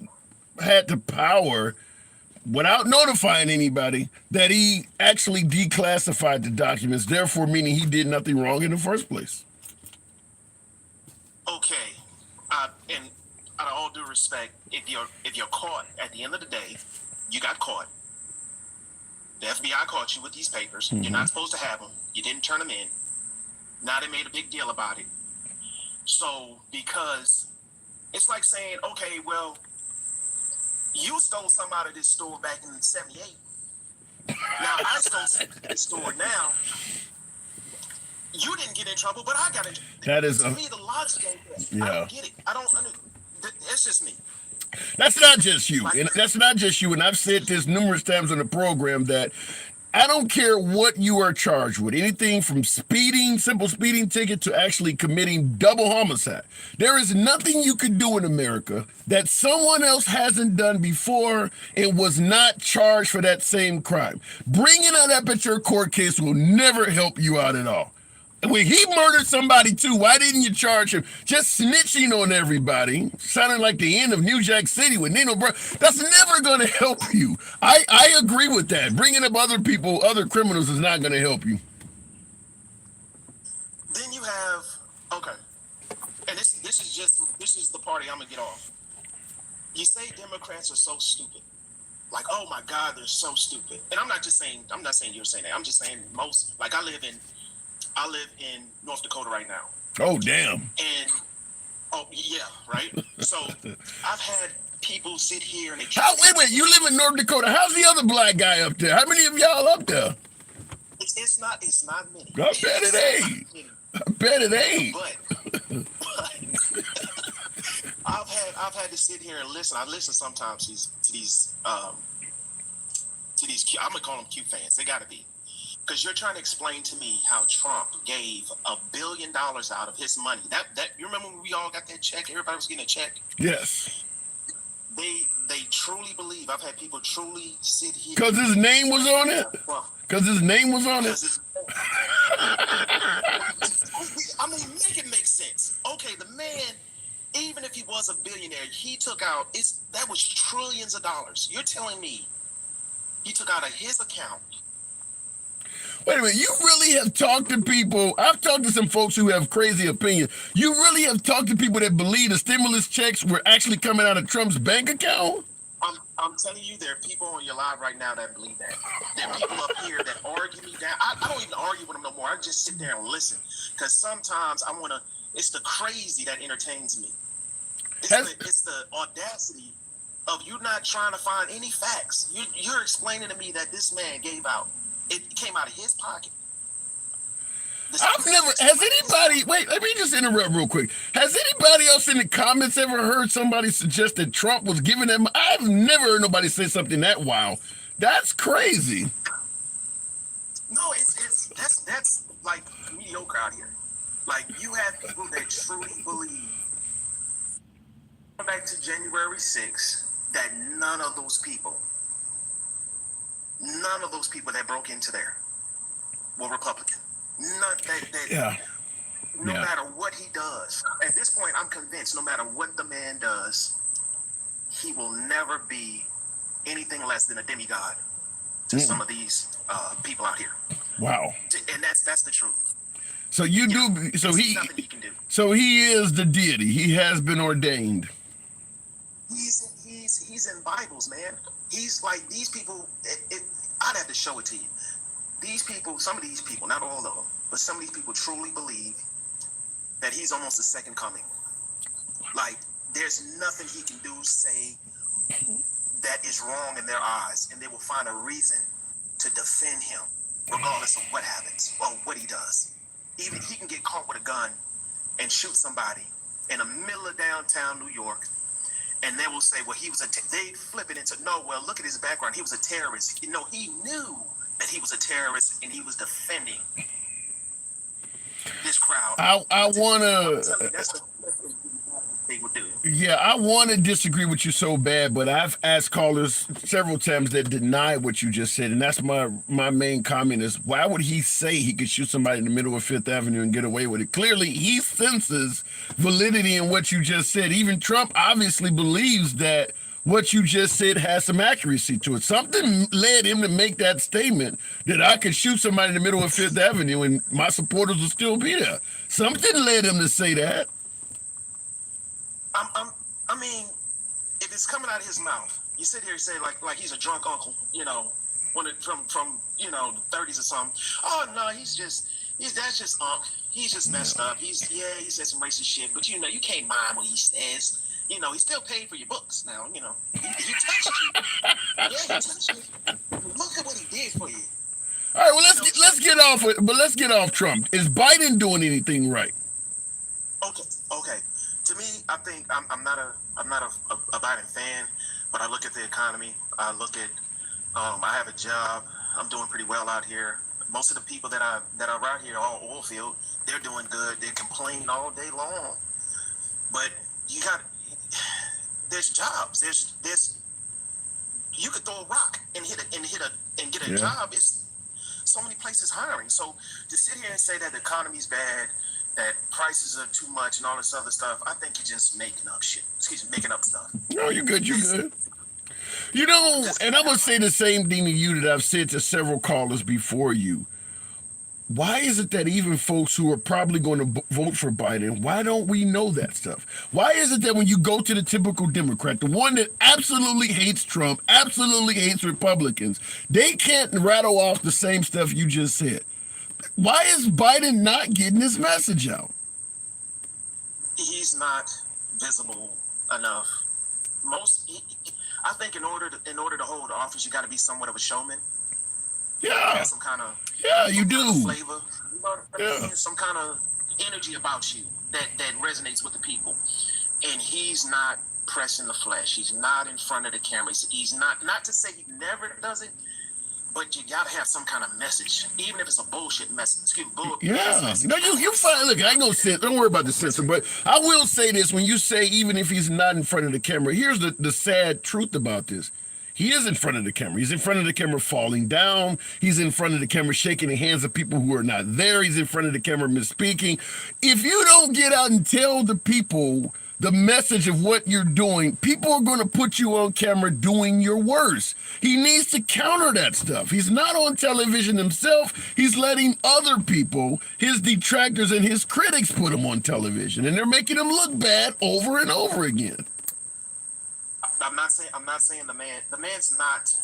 had the power, without notifying anybody, that he actually declassified the documents, therefore meaning he did nothing wrong in the first place. Okay, and out of all due respect, if you're caught, at the end of the day, you got caught. The FBI caught you with these papers. Mm-hmm. You're not supposed to have them. You didn't turn them in. Now they made a big deal about it. So because it's like saying, okay, well, you stole some out of this store back in '78. Now I stole some out of this store now. You didn't get in trouble, but I got in trouble. That is to me, the logic ain't there. Yeah. I don't get it. It's just me. That's not just you. And that's not just you. And I've said this numerous times on the program that I don't care what you are charged with, anything from speeding, simple speeding ticket, to actually committing double homicide. There is nothing you could do in America that someone else hasn't done before and was not charged for that same crime. Bringing it up at your court case will never help you out at all. When he murdered somebody too, why didn't you charge him? Just snitching on everybody, sounding like the end of New Jack City with Nino Brown. That's never going to help you. I agree with that. Bringing up other people, other criminals is not going to help you. Then you have, okay, and this is the party I'm gonna get off. You say Democrats are so stupid. Like, oh my God, they're so stupid. And I'm not saying you're saying that. I'm just saying most, like I live in North Dakota right now. Oh, damn. And, oh yeah, right? So I've had people sit here and they Wait, you live in North Dakota. How's the other black guy up there? How many of y'all up there? It's not many. I bet it ain't. I bet it ain't. But I've had to sit here and listen. I listen sometimes to these I'm gonna call them Q fans. They gotta be, because you're trying to explain to me how Trump gave $1 billion out of his money. That you remember when we all got that check? Everybody was getting a check. Yes. They truly believe. I've had people truly sit here because his name was on it. Because his name was on it. I mean, make it make sense. Okay, the man, even if he was a billionaire, he took out, that was trillions of dollars. You're telling me he took out of his account. Wait a minute, you really have talked to people. I've talked to some folks who have crazy opinions. You really have talked to people that believe the stimulus checks were actually coming out of Trump's bank account? I'm telling you, there are people on your live right now that believe that. There are people up here that argue me down. I don't even argue with them no more. I just sit there and listen. Because sometimes it's the crazy that entertains me. It's the audacity of you not trying to find any facts. You're explaining to me that this man gave out. It came out of his pocket. Wait, let me just interrupt real quick. Has anybody else in the comments ever heard somebody suggest that Trump was giving them? I've never heard nobody say something that wild. That's crazy. No, that's like mediocre out here. Like, you have people that truly believe, back to January 6th, that none of those people that broke into there were Republican. No matter what he does, at this point, I'm convinced no matter what the man does, he will never be anything less than a demigod to some of these people out here. Wow. And that's the truth. So you do. So nothing he can do. So he is the deity. He has been ordained. He's in Bibles, man. He's like these people. I'd have to show it to you. These people, some of these people, not all of them, but some of these people truly believe that he's almost the second coming. Like, there's nothing he can do, say, that is wrong in their eyes, and they will find a reason to defend him, regardless of what happens or what he does. Even he can get caught with a gun and shoot somebody in the middle of downtown New York, and they will say, well, he was they flip it into, no, well, look at his background. He was a terrorist. You know, he knew that he was a terrorist, and he was defending this crowd. I want to. That's what they would do. Yeah, I want to disagree with you so bad, but I've asked callers several times that deny what you just said, and that's my main comment is, why would he say he could shoot somebody in the middle of Fifth Avenue and get away with it? Clearly, he senses validity in what you just said. Even Trump obviously believes that what you just said has some accuracy to it. Something led him to make that statement that I could shoot somebody in the middle of Fifth Avenue and my supporters will still be there. Something led him to say that. I mean, if it's coming out of his mouth, you sit here and say like he's a drunk uncle, you know, from you know the 30s or something. Oh no, that's just Unc. He's just messed up. He said some racist shit, but you know you can't mind what he says. You know, he still paid for your books now. You know, he touched you. Yeah, he touched you. Look at what he did for you. All right, well let's get off Trump. Is Biden doing anything right? Okay. To me, I think I'm not a Biden fan, but I look at the economy. I look at I have a job. I'm doing pretty well out here. Most of the people that are out here all oil field, they're doing good. They complain all day long, but there's jobs. There's you could throw a rock and get a job. so many places hiring. So to sit here and say that the economy's bad, that prices are too much, and all this other stuff, I think you're just making up shit. Excuse me, making up stuff. No, you're good. You're good. You know, and I'm gonna say the same thing to you that I've said to several callers before you. Why is it that even folks who are probably going to vote for Biden, why don't we know that stuff? Why is it that when you go to the typical Democrat, the one that absolutely hates Trump, absolutely hates Republicans, they can't rattle off the same stuff you just said? Why is Biden not getting his message out? He's not visible enough. I think in order to hold office, you got to be somewhat of a showman. Yeah. Some kind of you do. Flavor. You know what I mean? Some kind of energy about you that resonates with the people. And he's not pressing the flesh. He's not in front of the camera. He's not to say he never does it, but you gotta have some kind of message, even if it's a bullshit message. Excuse me, message. No, you fine. Look, I ain't gonna say. Don't worry about the censor, but I will say this: when you say even if he's not in front of the camera, here's the sad truth about this. He is in front of the camera. He's in front of the camera falling down. He's in front of the camera shaking the hands of people who are not there. He's in front of the camera misspeaking. If you don't get out and tell the people the message of what you're doing, people are going to put you on camera doing your worst. He needs to counter that stuff. He's not on television himself. He's letting other people, his detractors and his critics, put him on television, and they're making him look bad over and over again. I'm not saying the man's not,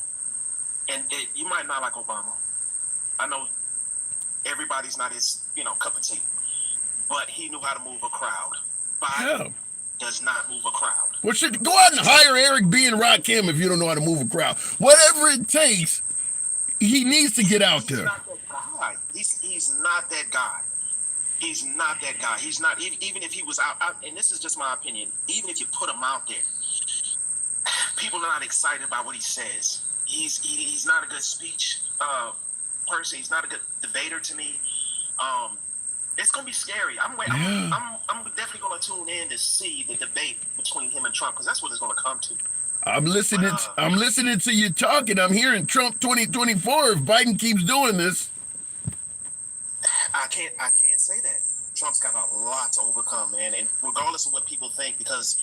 and you might not like Obama. I know everybody's not his, cup of tea, but he knew how to move a crowd. Biden does not move a crowd. Well, go out and hire Eric B. and Rakim if you don't know how to move a crowd. Whatever it takes, he needs to get out there. He's not that guy. He's not that guy. He's not, even if he was out, and this is just my opinion, even if you put him out there, people are not excited about what he says. He's not a good speech person. He's not a good debater to me. It's gonna be scary. I'm definitely gonna tune in to see the debate between him and Trump, because that's what it's gonna come to. I'm listening to you talking. I'm hearing Trump 2024 if Biden keeps doing this. I can't say that. Trump's got a lot to overcome, man. And regardless of what people think, because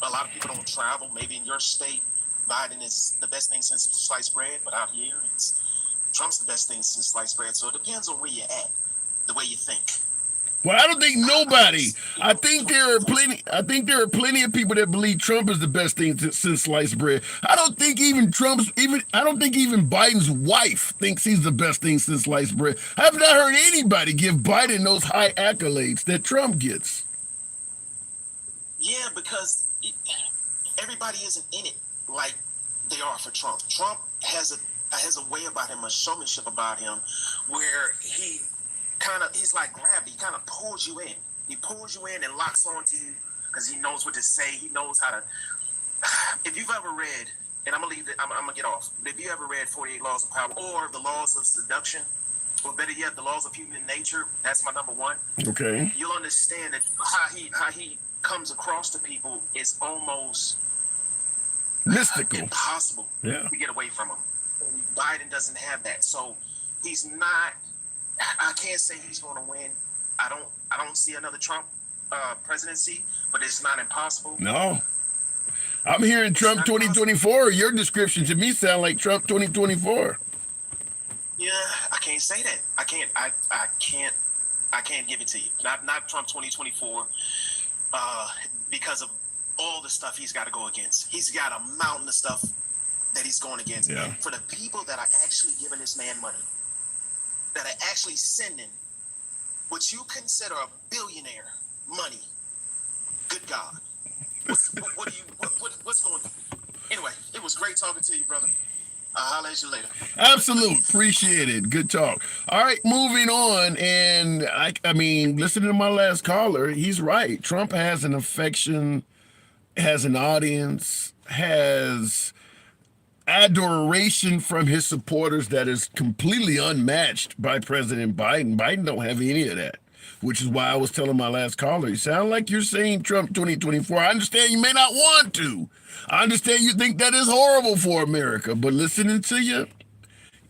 a lot of people don't travel. Maybe in your state, Biden is the best thing since sliced bread, but out here, Trump's the best thing since sliced bread. So it depends on where you're at, the way you think. Well, I don't think nobody. I think there are plenty of people that believe Trump is the best thing since sliced bread. I don't think even Biden's wife thinks he's the best thing since sliced bread. I have not heard anybody give Biden those high accolades that Trump gets. Yeah, because everybody isn't in it like they are for Trump. Trump has a way about him, a showmanship about him, where he's like gravity. He kind of pulls you in. He pulls you in and locks onto you because he knows what to say. He knows how to. If you've ever read, and I'm gonna get off. But if you ever read 48 Laws of Power or the Laws of Seduction, or better yet, the Laws of Human Nature, that's my number one. Okay. You'll understand that how he comes across to people is almost mystical, impossible to get away from him. And Biden doesn't have that, so he's not. I can't say he's going to win. I don't see another Trump presidency, but it's not impossible. No, I'm hearing Trump 2024. Your description to me sound like Trump 2024. Yeah, I can't say that. I can't give it to you. Not Trump 2024. Because of all the stuff he's got to go against. He's got a mountain of stuff that he's going against. Yeah. And for the people that are actually giving this man money, that are actually sending what you consider a billionaire money, good God. What's going on? Anyway, it was great talking to you, brother. I'll holler at you later. Absolute. Appreciate it. Good talk. All right, moving on. And I mean, listening to my last caller, he's right. Trump has an affection, has an audience, has adoration from his supporters that is completely unmatched by President Biden. Biden don't have any of that, which is why I was telling my last caller, you sound like you're saying Trump 2024. I understand you may not want to. I understand you think that is horrible for America, but listening to you,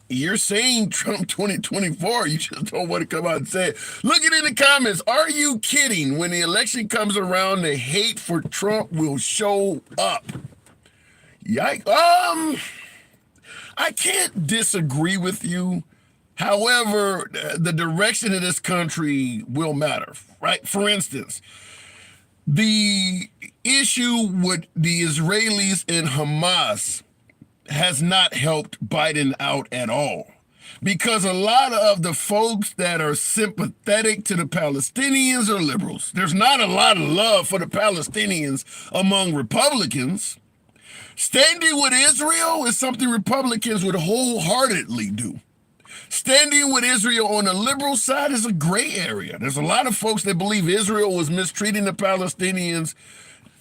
you're saying Trump 2024. You just don't want to come out and say it. Look at it in the comments. Are you kidding? When the election comes around, the hate for Trump will show up. Yikes. I can't disagree with you. However, the direction of this country will matter, right? For instance, the issue with the Israelis and Hamas has not helped Biden out at all, because a lot of the folks that are sympathetic to the Palestinians are liberals. There's not a lot of love for the Palestinians among Republicans. Standing with Israel is something Republicans would wholeheartedly do. Standing with Israel on the liberal side is a gray area. There's a lot of folks that believe Israel was mistreating the Palestinians,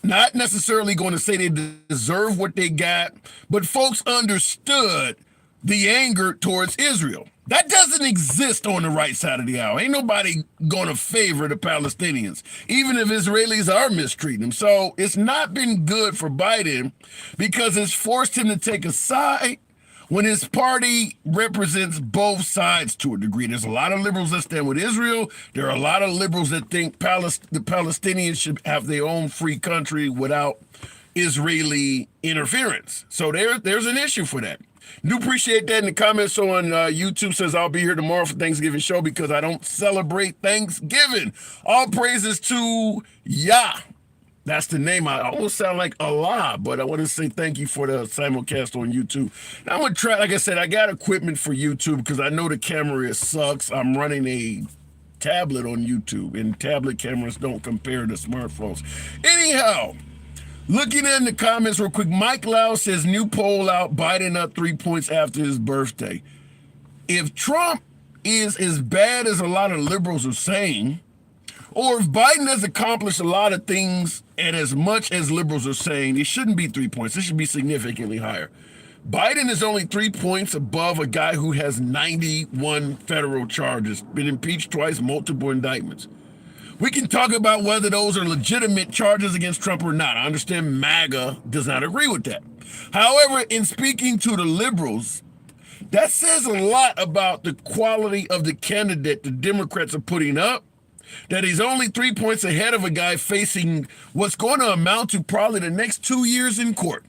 not necessarily going to say they deserve what they got, but folks understood the anger towards Israel. That doesn't exist on the right side of the aisle. Ain't nobody going to favor the Palestinians, even if Israelis are mistreating them. So it's not been good for Biden, because it's forced him to take a side when his party represents both sides to a degree. There's a lot of liberals that stand with Israel. There are a lot of liberals that think the Palestinians should have their own free country without Israeli interference. So there's an issue for that. Do appreciate that in the comments on YouTube. Says, I'll be here tomorrow for Thanksgiving show because I don't celebrate Thanksgiving. All praises to Yah. That's the name. I almost sound like Allah, but I want to say thank you for the simulcast on YouTube. Now I'm going to try, like I said, I got equipment for YouTube because I know the camera sucks. I'm running a tablet on YouTube, and tablet cameras don't compare to smartphones. Anyhow, looking in the comments real quick, Mike Lau says, new poll out, Biden up 3 points after his birthday. If Trump is as bad as a lot of liberals are saying, or if Biden has accomplished a lot of things and as much as liberals are saying, it shouldn't be 3 points. It should be significantly higher. Biden is only 3 points above a guy who has 91 federal charges, been impeached twice, multiple indictments. We can talk about whether those are legitimate charges against Trump or not. I understand MAGA does not agree with that. However, in speaking to the liberals, that says a lot about the quality of the candidate the Democrats are putting up, that he's only 3 points ahead of a guy facing what's going to amount to probably the next 2 years in court.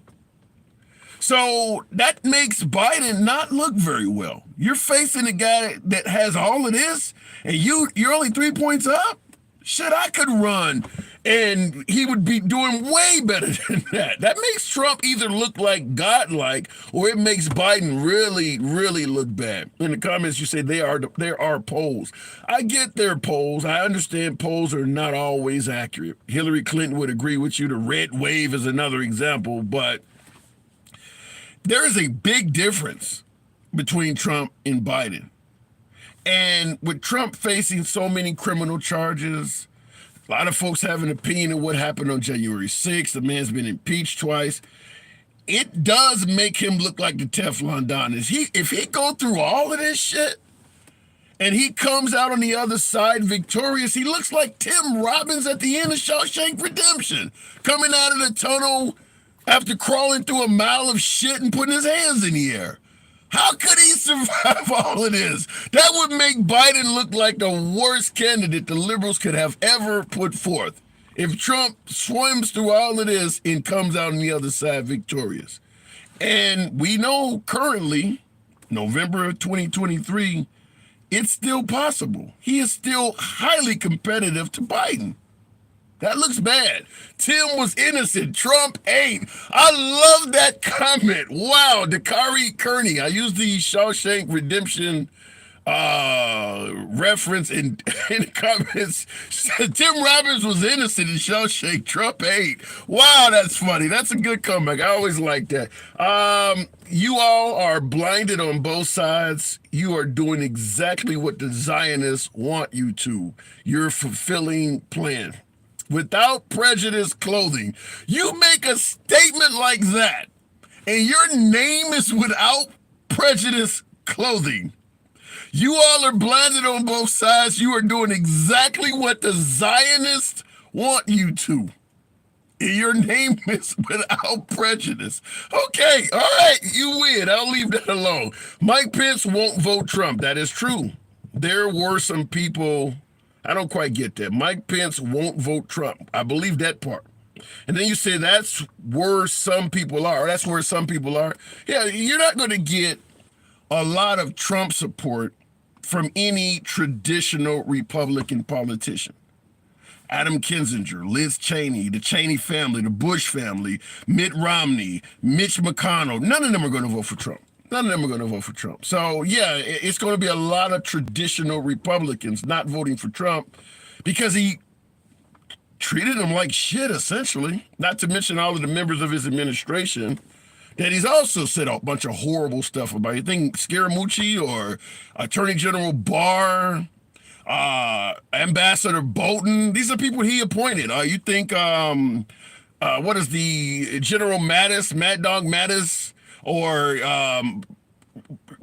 So that makes Biden not look very well. You're facing a guy that has all of this, and you're only 3 points up? Shit, I could run, and he would be doing way better than that. That makes Trump either look like godlike, or it makes Biden really, really look bad. In the comments, you say there are polls. I get their polls. I understand polls are not always accurate. Hillary Clinton would agree with you. The red wave is another example, but there is a big difference between Trump and Biden. And with Trump facing so many criminal charges, a lot of folks have an opinion of what happened on January 6th. The man's been impeached twice. It does make him look like the Teflon Don. If he go through all of this shit and he comes out on the other side victorious, he looks like Tim Robbins at the end of Shawshank Redemption, coming out of the tunnel after crawling through a mile of shit and putting his hands in the air. How could he survive all of this? That would make Biden look like the worst candidate the liberals could have ever put forth. If Trump swims through all of this and comes out on the other side victorious. And we know currently, November of 2023, it's still possible. He is still highly competitive to Biden. That looks bad. Tim was innocent. Trump ain't. I love that comment. Wow, Dakari Kearney. I used the Shawshank Redemption reference in the comments. Tim Robbins was innocent in Shawshank. Trump ain't. Wow, that's funny. That's a good comeback. I always like that. You all are blinded on both sides. You are doing exactly what the Zionists want you to. You're fulfilling plan. Without prejudice clothing. You make a statement like that, and your name is without prejudice clothing. You all are blinded on both sides. You are doing exactly what the Zionists want you to. Your name is Without Prejudice. Okay, all right, you win. I'll leave that alone. Mike Pence won't vote Trump. That is true. There were some people, I don't quite get that. Mike Pence won't vote Trump. I believe that part. And then you say that's where some people are. That's where some people are. Yeah, you're not going to get a lot of Trump support from any traditional Republican politician. Adam Kinzinger, Liz Cheney, the Cheney family, the Bush family, Mitt Romney, Mitch McConnell, none of them are going to vote for Trump. None of them are going to vote for Trump. So, yeah, it's going to be a lot of traditional Republicans not voting for Trump because he treated them like shit, essentially, not to mention all of the members of his administration that he's also said a bunch of horrible stuff about. You think Scaramucci or Attorney General Barr, Ambassador Bolton, these are people he appointed. You think, what is the General Mattis, Mad Dog Mattis, or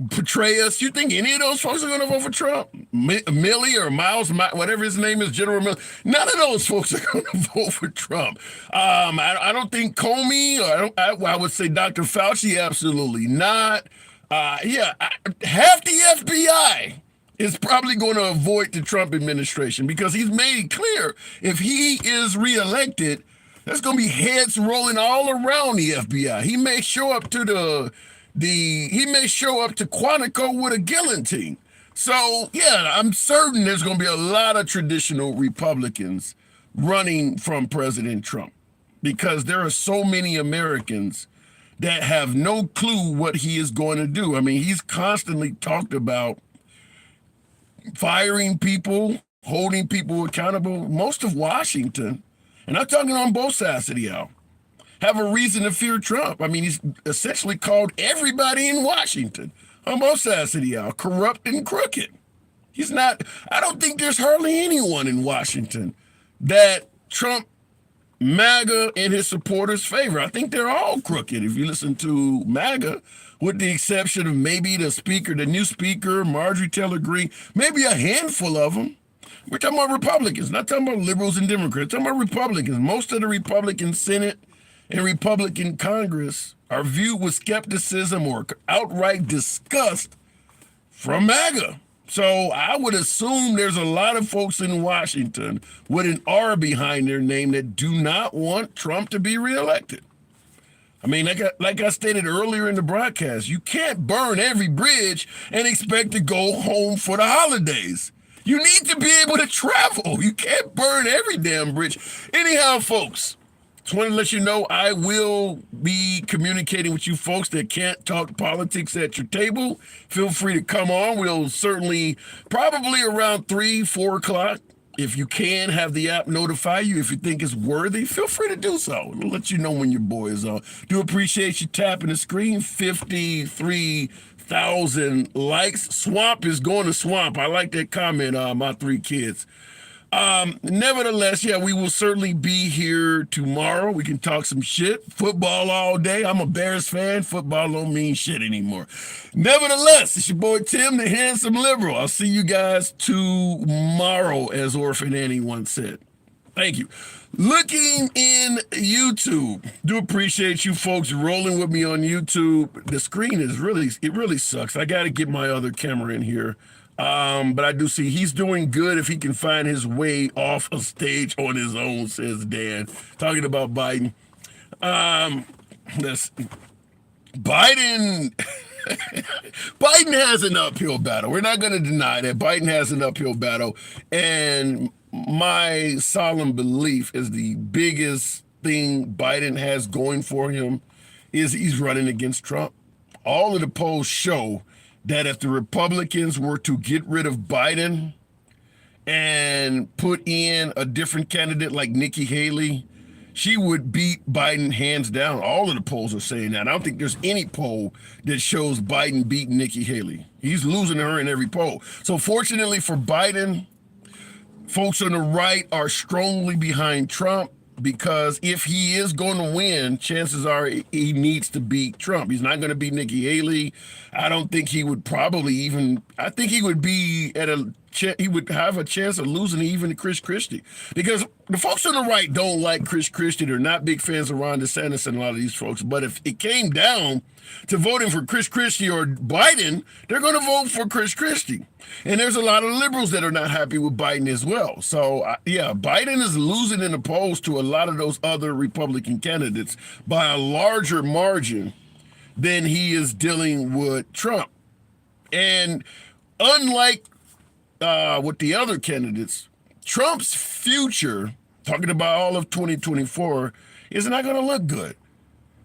Petraeus? You think any of those folks are going to vote for Trump? Milley or Miles, whatever his name is, General Milley, none of those folks are going to vote for Trump. I don't think Comey, or I would say Dr. Fauci, absolutely not. Half the FBI is probably going to avoid the Trump administration because he's made it clear if he is reelected, there's going to be heads rolling all around the FBI. He may show up to Quantico with a guillotine. So, yeah, I'm certain there's going to be a lot of traditional Republicans running from President Trump because there are so many Americans that have no clue what he is going to do. I mean, he's constantly talked about firing people, holding people accountable. Most of Washington, and I'm talking on both sides of the aisle, have a reason to fear Trump. I mean, he's essentially called everybody in Washington on both sides of the aisle corrupt and crooked. He's not, I don't think there's hardly anyone in Washington that Trump, MAGA, and his supporters favor. I think they're all crooked if you listen to MAGA, with the exception of maybe the speaker, the new speaker, Marjorie Taylor Greene, maybe a handful of them. We're talking about Republicans, not talking about liberals and Democrats, talking about Republicans. Most of the Republican Senate and Republican Congress are viewed with skepticism or outright disgust from MAGA. So I would assume there's a lot of folks in Washington with an R behind their name that do not want Trump to be reelected. I mean, like I stated earlier in the broadcast, you can't burn every bridge and expect to go home for the holidays. You need to be able to travel. You can't burn every damn bridge. Anyhow, folks, just want to let you know I will be communicating with you folks that can't talk politics at your table. Feel free to come on. We'll certainly, probably around 3, 4 o'clock, if you can, have the app notify you. If you think it's worthy, feel free to do so. It'll let you know when your boy is on. Do appreciate you tapping the screen. 53,000 likes. Swamp is going to swamp. I like that comment, my 3 kids. Nevertheless, yeah, we will certainly be here tomorrow. We can talk some shit. Football all day. I'm a Bears fan. Football don't mean shit anymore. Nevertheless, it's your boy Tim, the handsome liberal. I'll see you guys tomorrow, as Orphan Annie once said. Thank you. Looking in YouTube, do appreciate you folks rolling with me on YouTube. The screen is really sucks. I got to get my other camera in here. But I do see he's doing good if he can find his way off a stage on his own, says Dan. Talking about Biden. Biden has an uphill battle. We're not going to deny that. Biden has an uphill battle. And my solemn belief is the biggest thing Biden has going for him is he's running against Trump. All of the polls show that if the Republicans were to get rid of Biden and put in a different candidate like Nikki Haley, she would beat Biden hands down. All of the polls are saying that. I don't think there's any poll that shows Biden beating Nikki Haley. He's losing her in every poll. So fortunately for Biden, folks on the right are strongly behind Trump, because if he is going to win, chances are he needs to beat Trump. He's not going to beat Nikki Haley. I don't think he would probably even, I think he would be at a he would have a chance of losing even to Chris Christie, because the folks on the right don't like Chris Christie. They're not big fans of Ron DeSantis and a lot of these folks. But if it came down to voting for Chris Christie or Biden, they're going to vote for Chris Christie. And there's a lot of liberals that are not happy with Biden as well. So, yeah, Biden is losing in the polls to a lot of those other Republican candidates by a larger margin than he is dealing with Trump. And unlike with the other candidates, Trump's future, talking about all of 2024, is not going to look good.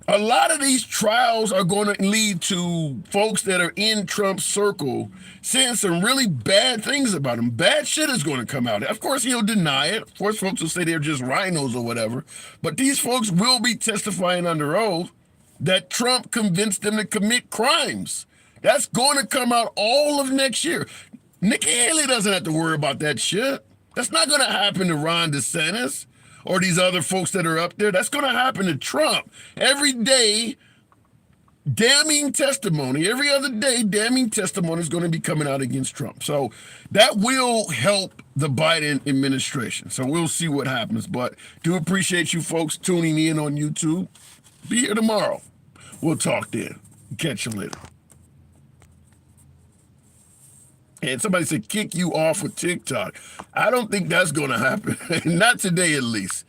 A lot of these trials are going to lead to folks that are in Trump's circle saying some really bad things about him. Bad shit is going to come out. Of course, he'll deny it. Of course, folks will say they're just rhinos or whatever. But these folks will be testifying under oath that Trump convinced them to commit crimes. That's going to come out all of next year. Nikki Haley doesn't have to worry about that shit. That's not going to happen to Ron DeSantis or these other folks that are up there. That's going to happen to Trump. Every day, damning testimony, every other day, damning testimony is going to be coming out against Trump. So that will help the Biden administration. So we'll see what happens. But do appreciate you folks tuning in on YouTube. Be here tomorrow. We'll talk then. Catch you later. And somebody said kick you off of TikTok. I don't think that's going to happen. Not today, at least.